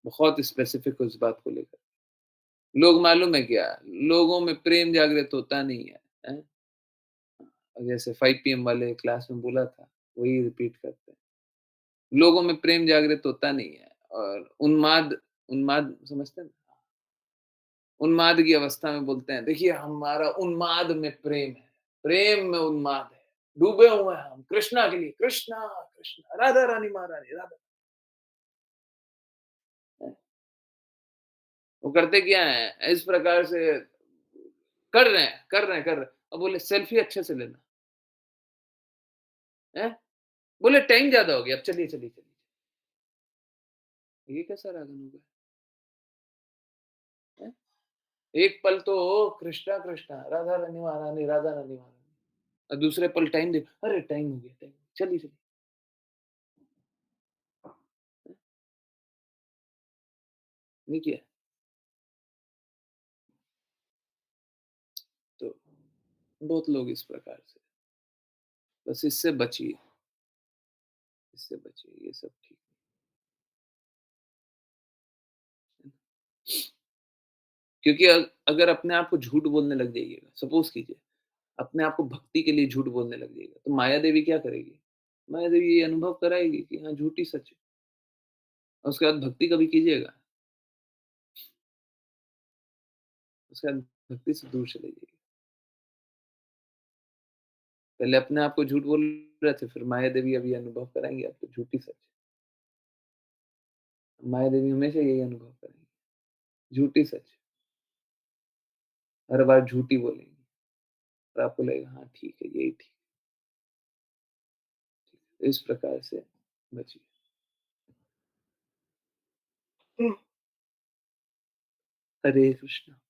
बहुत स्पेसिफिक हूँ इस बात को लेकर। लोग मालूम है क्या, लोगों में प्रेम जागृत होता नहीं है, हैं? जैसे 5 पीएम वाले क्लास में बोला था, वही रिपीट करते हैं। लोगों में प्रेम जागृत होता नहीं है और उन्माद उन्माद समझते हैं ना? उन्माद की अवस्था में बोलते हैं, देखिए हमारा उन्माद में प्रेम में उन्माद है, डूबे हुए हैं हम कृष्णा के लिए, कृष्णा, कृष्णा, राधा रानी महारानी, राधा। वो करते क्या हैं, इस प्रकार से कर रहे हैं। अब बोले सेल्फी अच्छे से लेना, हैं? बोले टाइम ज़्यादा हो गया, अब चलिए। ये कैसा रागन हो गया? हैं? एक पल तो कृष्णा, कृष्णा, राधा रानी महारानी, राधा रानी महारानी और दूसरे पल टाइम दे, अरे टाइम हो गया, चलिए। ये क्या है? तो बहुत लोग इस प्रकार से, बस इससे बचिए, ये सब ठीक है। क्योंकि अगर अपने आप को झूठ बोलने लग जाइएगा, सपोज़ कीजिए, अपने आप को भक्ति के लिए झूठ बोलने लग जाइएगा, तो माया देवी क्या करेगी? माया देवी ये अनुभव कराएगी कि हाँ, झूठ ही सच है और उसके बाद भक्ति कभी कीजिएगा, उसके बाद भक्ति से दूर चले जाइए। पहले अपने आप को झूठ बोल रहे थे, फिर माया देवी अभी अनुभव कराएँगी आपको झूठ ही सच है। माया देवी हमेशा यही अनुभव कराएँगी, झूठ ही सच है, हर बार झूठ ही बोलेंगी और आपको लगेगा हाँ, ठीक है, यही ठीक है। इस प्रकार से बचिए। Hare Krishna.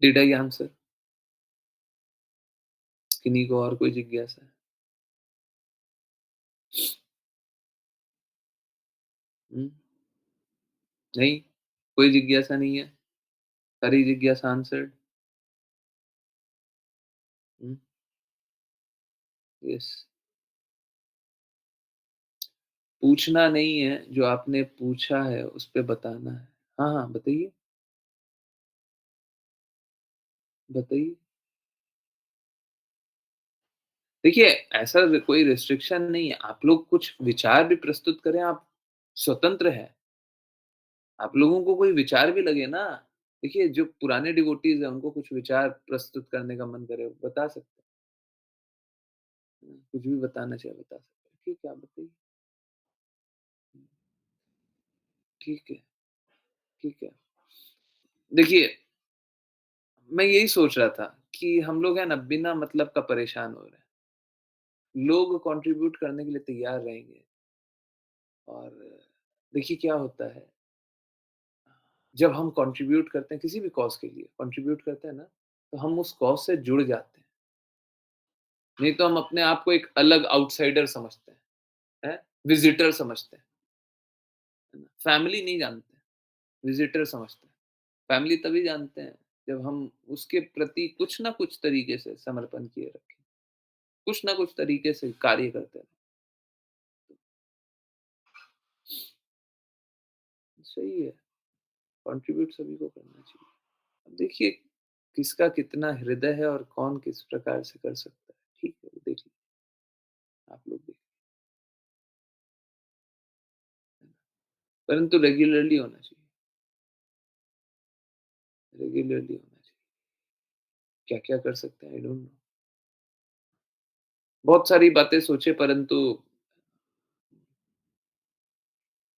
Did I answer? किन्हीं को और कोई जिज्ञासा है? हुँ? नहीं? कोई जिज्ञासा नहीं है? सारी जिज्ञासा आंसर्ड? हुँ? यस। पूछना नहीं है, जो आपने पूछा है उस पे बताना है। हाँ, बताइए, बताइए। देखिए, ऐसा कोई रिस्ट्रिक्शन नहीं है, आप लोग कुछ विचार भी प्रस्तुत करें, आप स्वतंत्र हैं। आप लोगों को कोई विचार भी लगे ना, देखिए जो पुराने डिवोटीज़ हैं, उनको कुछ विचार प्रस्तुत करने का मन करे, वो बता सकते हैं। कुछ भी बताना चाहे बता सकते हैं। ठीक है, आप बताइए। ठीक है, ठीक है। देखिए, मैं यही सोच रहा था कि हम लोग है ना बिना मतलब का परेशान हो रहे हैं। लोग कंट्रीब्यूट करने के लिए तैयार रहेंगे और देखिए क्या होता है, जब हम कंट्रीब्यूट करते हैं किसी भी कॉज़ के लिए कंट्रीब्यूट करते हैं ना, तो हम उस कॉज़ से जुड़ जाते हैं। नहीं तो हम अपने आप को एक अलग आउटसाइडर समझते हैं, विज़िटर समझते हैं ना? फैमिली नहीं जानते हैं, विज़िटर समझते हैं। फैमिली तभी जानते हैं जब हम उसके प्रति कुछ ना कुछ तरीके से समर्पण किए रखें, कुछ ना कुछ तरीके से कार्य करते रहें। सही है, कंट्रीब्यूट सभी को करना चाहिए। अब देखिए किसका कितना हृदय है और कौन किस प्रकार से कर सकता है। ठीक है, वो देख लीजिए, आप लोग देख, परंतु रेगुलरली होना चाहिए, रेगुलरली होना चाहिए। क्या-क्या कर सकते हैं आई डोंट नो। बहुत सारी बातें सोचे परंतु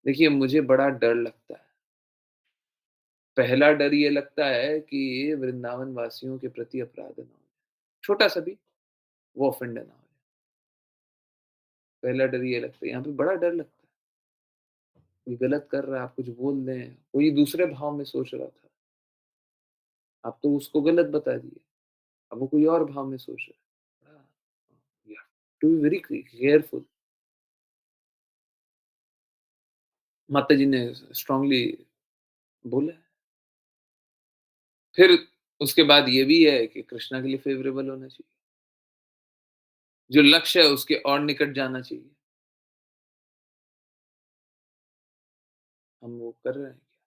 देखिए मुझे बड़ा डर लगता है। पहला डर ये लगता है कि वृंदावन वासियों के प्रति अपराध ना हो जाए, छोटा-सा भी, वो ऑफेंड ना हो जाए। पहला डर ये लगता है, यहाँ पे बड़ा डर लगता है। कोई गलत कर रहा है, आप कुछ बोल दें, कोई दूसरे भाव में सोच रहा था, आप तो उसको गलत बता दिए, अब वो कोई और भाव में सोच रहा है। You have to be very careful. माता जी ने स्ट्रांगली बोला है। फिर उसके बाद ये भी है कि कृष्णा के लिए फ़ेवरेबल होना चाहिए। जो लक्ष्य है उसके और निकट जाना चाहिए। हम वो कर रहे हैं क्या?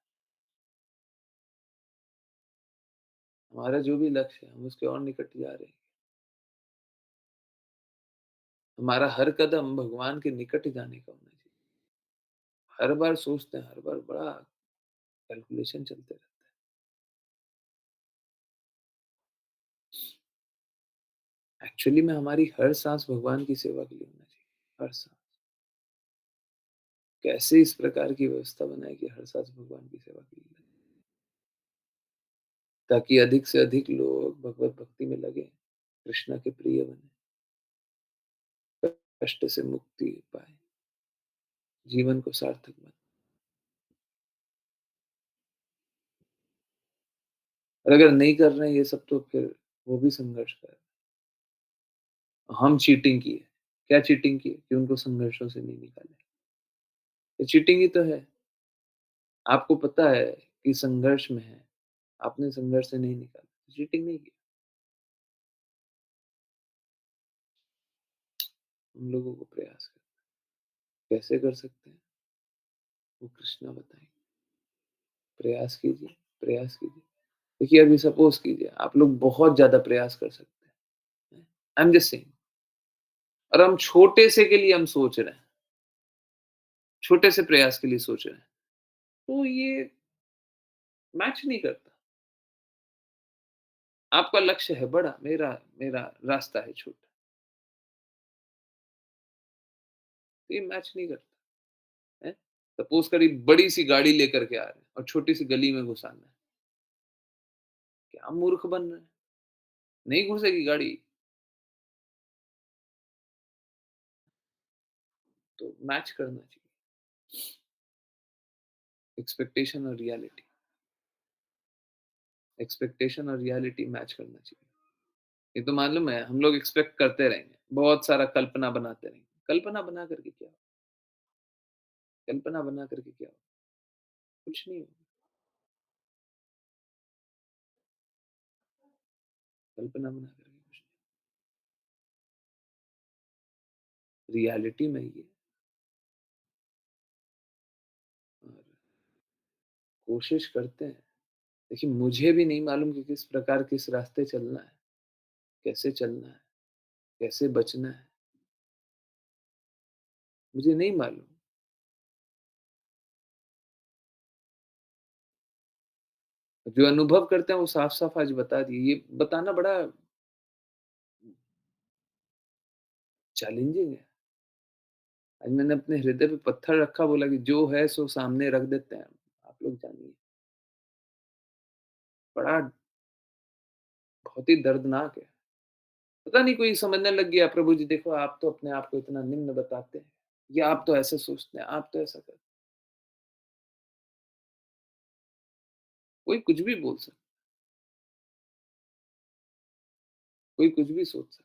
हमारा जो भी लक्ष्य है, हम उसके और निकट जा रहे हैं। हमारा हर कदम भगवान के निकट जाने का होना चाहिए। हर बार सोचते हैं, हर बार बड़ा कैलकुलेशन चलते रहता है। एक्चुअली में हमारी हर साँस भगवान की सेवा के लिए होना चाहिए, हर साँस। कैसे इस प्रकार की व्यवस्था बनाएँ कि हर साँस भगवान की सेवा के लिए लगे, ताकि अधिक से अधिक लोग भगवत भक्ति में लगे, कृष्ण के प्रिय बने, कष्ट से मुक्ति पाएँ, जीवन को सार्थक बनाएँ। और अगर नहीं कर रहे हैं ये सब तो फिर वो भी संघर्ष कर रहे हैं। हम चीटिंग किए, क्या चीटिंग की? कि उनको संघर्षों से नहीं निकाले। ये चीटिंग ही तो है। आपको पता है कि संघर्ष में है, आपने संघर्ष से नहीं निकाला, तो चीटिंग नहीं की। हम लोगों को प्रयास करना है। कैसे कर सकते हैं? वो कृष्णा बताएँगे। प्रयास कीजिए, प्रयास कीजिए। देखिए अभी सपोज़ कीजिए आप लोग बहुत ज़्यादा प्रयास कर सकते हैं। आई एम जस्ट सेइंग और हम छोटे से के लिए हम सोच रहे हैं, छोटे से प्रयास के लिए सोच रहे हैं, तो ये मैच नहीं करता। आपका लक्ष्य है बड़ा, मेरा मेरा रास्ता है छोटा, तो ये मैच नहीं करता, हैं? सपोज़ करिए बड़ी-सी गाड़ी लेकर के आ रहे हैं और छोटी-सी गली में घुसाना है, क्या मूर्ख बन रहे हैं? नहीं घुसेगी गाड़ी, तो मैच करना चाहिए, एक्सपेक्टेशन और रियलिटी, एक्सपेक्टेशन और रियलिटी मैच करना चाहिए। ये तो मालूम है हम लोग एक्सपेक्ट करते रहेंगे, बहुत सारा कल्पना बनाते रहेंगे। कल्पना बना करके क्या होगा? कल्पना बना करके क्या होगा? कुछ नहीं होगा, कल्पना बना करके कुछ नहीं। रियलिटी में ही है और कोशिश करते हैं। देखिए मुझे भी नहीं मालूम कि किस प्रकार किस रास्ते चलना है, कैसे चलना है, कैसे बचना है, मुझे नहीं मालूम। जो अनुभव करते हैं वो साफ-साफ आज बता दिए। ये बताना बड़ा चैलेंजिंग है। आज मैंने अपने हृदय पे पत्थर रखा, बोला कि जो है सो सामने रख देते हैं। आप लोग जानिए। बड़ा बहुत ही दर्दनाक है। पता नहीं कोई समझने लग गया प्रभु जी देखो आप तो अपने आप को इतना निम्न बताते हैं। या आप तो ऐसे सोचते हैं, आप तो ऐसा करते हैं। कोई कुछ भी बोल सकता है, कोई कुछ भी सोच सकता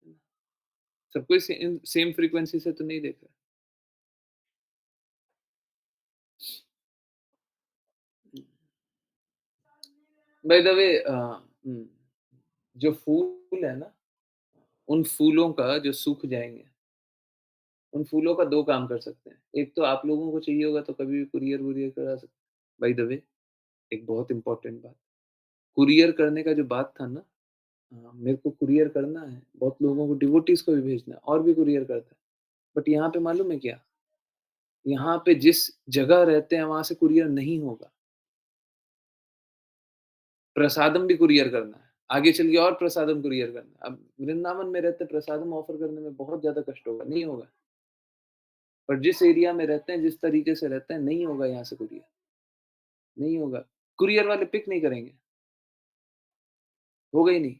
है। सब कोई सेम फ्रीक्वेंसी से तो नहीं देख रहा। बाय द वे जो फूल है ना, उन फूलों का जो सूख जाएँगे, उन फूलों का 2 काम कर सकते हैं। एक तो आप लोगों को चाहिए होगा तो कभी भी कुरियर-वुरियर करा सकते हैं। बाय द वे एक बहुत इम्पोर्टेंट बात, कुरियर करने का जो बात था ना, मेरे को कुरियर करना है, बहुत लोगों को डिवोटीज़ को भी भेजना है और भी कुरियर करता है। बट यहाँ पे मालूम है क्या? यहाँ पे जिस जगह रहते हैं वहाँ से कुरियर नहीं होगा। प्रसादम भी कुरियर करना है। आगे चल के और प्रसादम कुरियर करना है। अब वृंदावन में रहते प्रसादम ऑफ़र करने में बहुत ज़्यादा कष्ट होगा, नहीं होगा। पर जिस एरिया में रहते हैं, जिस तरीके से रहते हैं, नहीं होगा यहाँ से कुरियर, नहीं होगा। कुरियर वाले पिक नहीं करेंगे, होगा ही नहीं।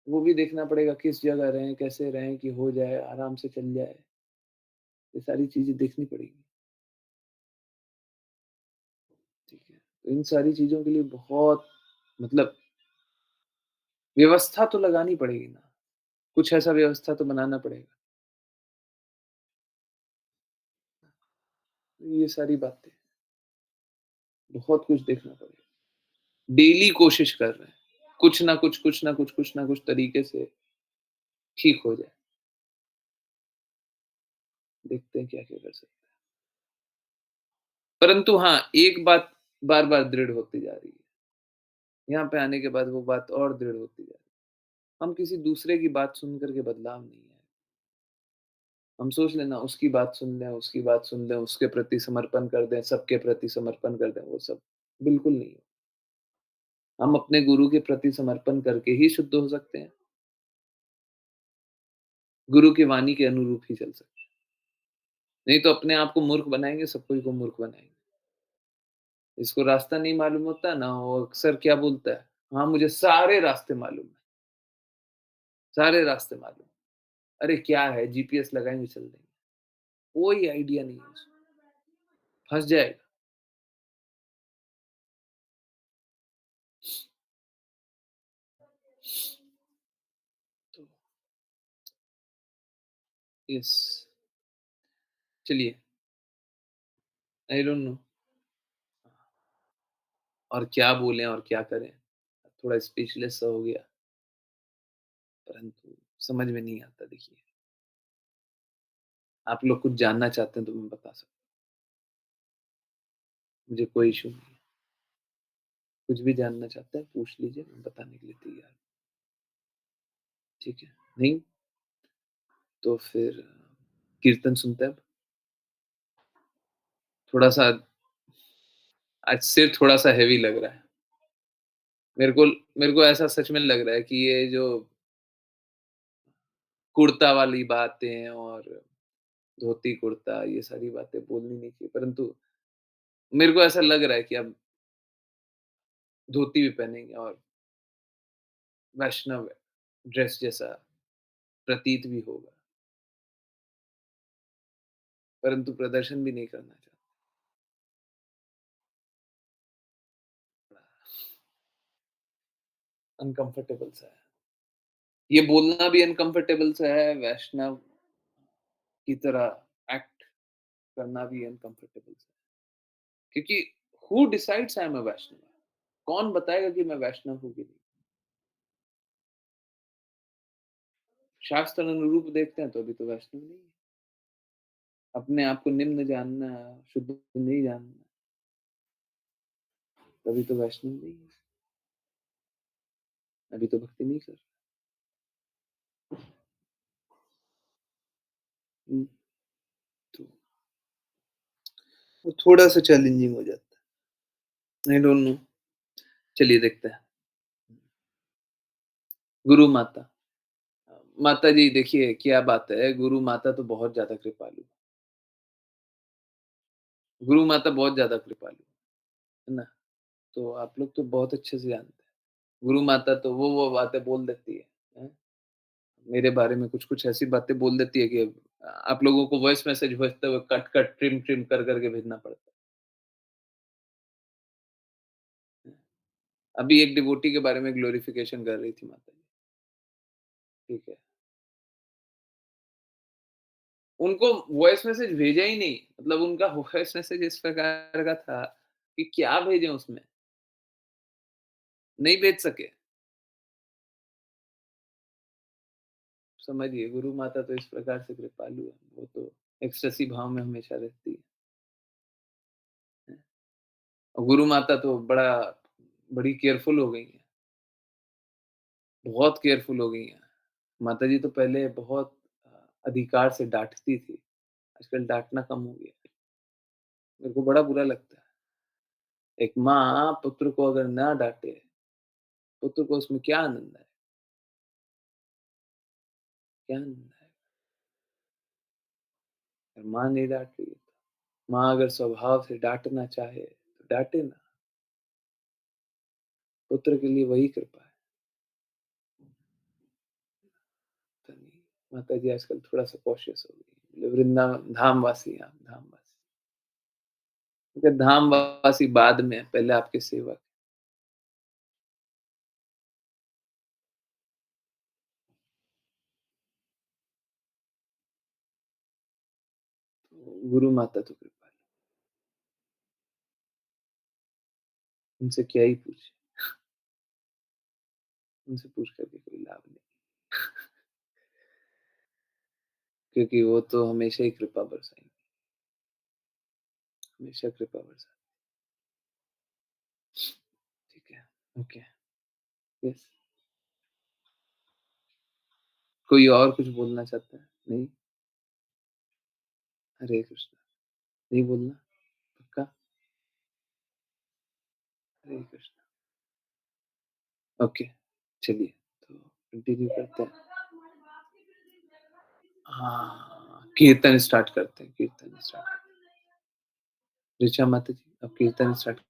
वो भी देखना पड़ेगा किस जगह रहें, कैसे रहें कि हो जाए, आराम से चल जाए। ये सारी चीज़ें देखनी पड़ेंगी, ठीक है। तो इन सारी चीज़ों के लिए बहुत मतलब व्यवस्था तो लगानी पड़ेगी ना, कुछ ऐसा व्यवस्था तो बनाना पड़ेगा। ये सारी बातें, बहुत कुछ देखना पड़ेगा। डेली कोशिश कर रहे हैं, कुछ ना कुछ, कुछ ना कुछ, कुछ ना कुछ तरीके से ठीक हो जाए। देखते हैं क्या-क्या कर सकते हैं। परंतु हाँ, एक बात बार-बार दृढ़ होती जा रही है। यहाँ पे आने के बाद वो बात और दृढ़ होती जा रही है। हम किसी दूसरे की बात सुन कर के बदलाव नहीं आए। हम सोच लें ना उसकी बात सुन लें, उसकी बात सुन लें, उसके प्रति समर्पण कर दें, सबके प्रति समर्पण कर दें, वो सब बिल्कुल नहीं है। हम अपने गुरु के प्रति समर्पण करके ही शुद्ध हो सकते हैं। गुरु की वाणी के अनुरूप ही चल सकते हैं। नहीं तो अपने आप को मूर्ख बनाएँगे, सब कोई को मूर्ख बनाएँगे। जिसको रास्ता नहीं मालूम होता ना, वो अक्सर क्या बोलता है, हाँ, मुझे सारे रास्ते मालूम हैं, सारे रास्ते मालूम हैं। अरे क्या है, जीपीएस लगाएँगे चल देंगे। कोई आइडिया नहीं है उसको, फँस जाएगा। तो यस, चलिए, आई डोंट नो और क्या बोलें और क्या करें? थोड़ा स्पीचलेस सा हो गया, परंतु समझ में नहीं आता देखिए। आप लोग कुछ जानना चाहते हैं तो मैं बता सकता हूँ, मुझे कोई इश्यू नहीं है। कुछ भी जानना चाहते हैं पूछ लीजिए, मैं बताने के लिए तैयार हूँ, ठीक है? नहीं, तो फिर कीर्तन सुनते हैं अब। थोड़ा-सा आज सिर थोड़ा-सा हेवी लग रहा है। मेरे को ऐसा सच में लग रहा है कि ये जो कुर्ता वाली बातें और धोती-कुर्ता ये सारी बातें बोलनी नहीं चाहिए, परंतु मेरे को ऐसा लग रहा है कि अब धोती भी पहनेंगे और वैष्णव ड्रेस जैसा प्रतीत भी होगा, परंतु प्रदर्शन भी नहीं करना चाहता। अनकम्फर्टेबल सा है। ये बोलना भी अनकम्फर्टेबल सा है, वैष्णव की तरह एक्ट करना भी अनकम्फर्टेबल सा है। क्योंकि हू डिसाइड्स आई एम अ वैष्णव? कौन बताएगा कि मैं वैष्णव हूँ कि नहीं? शास्त्र अनुरूप देखते हैं तो अभी तो वैष्णव नहीं है। अपने आप को निम्न जानना, शुद्ध नहीं जानना, तभी तो वैष्णव नहीं है। अभी तो भक्ति नहीं कर हुँ, तो वो थोड़ा-सा चैलेंजिंग हो जाता है। आई डोंट नो, चलिए देखते हैं। गुरु माता माता जी देखिए क्या बात है, गुरु माता तो बहुत ज़्यादा कृपालु, गुरु माता बहुत ज़्यादा कृपालु, है ना? तो आप लोग तो बहुत अच्छे से जानते हैं। गुरु माता तो वो बातें बोल देती है, हैं? मेरे बारे में कुछ-कुछ ऐसी बातें बोल देती है कि आप लोगों को वॉइस मैसेज भेजते हुए कट-कट, ट्रिम-ट्रिम कर के भेजना पड़ता है। अभी एक डिवोटी के बारे में ग्लोरिफिकेशन कर रही थी माता जी, ठीक है। उनको वॉइस मैसेज भेजा ही नहीं, मतलब उनका वॉइस मैसेज इस प्रकार का था कि क्या भेजें उसमें? नहीं भेज सके। समझिए गुरु माता तो इस प्रकार से कृपालु है, वो तो एक्सटेसी भाव में हमेशा रहती है। और गुरु माता तो बड़ी केयरफुल हो गई हैं, बहुत केयरफुल हो गई हैं। माता जी तो पहले बहुत अधिकार से डाँटती थी, आजकल डाँटना कम हो गया है। मेरे को बड़ा बुरा लगता है। एक माँ पुत्र को अगर ना डाँटे, पुत्र को उसमें क्या आनंद है? क्या आनंद है? अगर माँ नहीं डाँट रही है तो। माँ अगर स्वभाव से डाँटना चाहे, तो डाँटे ना, पुत्र के लिए वही कृपा है। पता नहीं, माता जी आजकल थोड़ा-सा कॉशियस हो गई हैं। वृंदावन धामवासी हैं आप, धामवासी। क्योंकि धामवासी बाद में, पहले आपके सेवक। तो गुरु माता तो कृपा है, उनसे क्या ही पूछे, उनसे पूछ कर के कोई लाभ नहीं। क्योंकि वो तो हमेशा ही कृपा बरसाएंगे, हमेशा कृपा बरसा। ठीक है, ओके, यस। कोई और कुछ बोलना चाहता है? नहीं? हरे कृष्णा, नहीं बोलना? पक्का? हरे कृष्णा, ओके, चलिए, तो कंटिन्यू करते हैं। हाँ, कीर्तन स्टार्ट करते हैं, ऋचा माता जी, अब कीर्तन स्टार्ट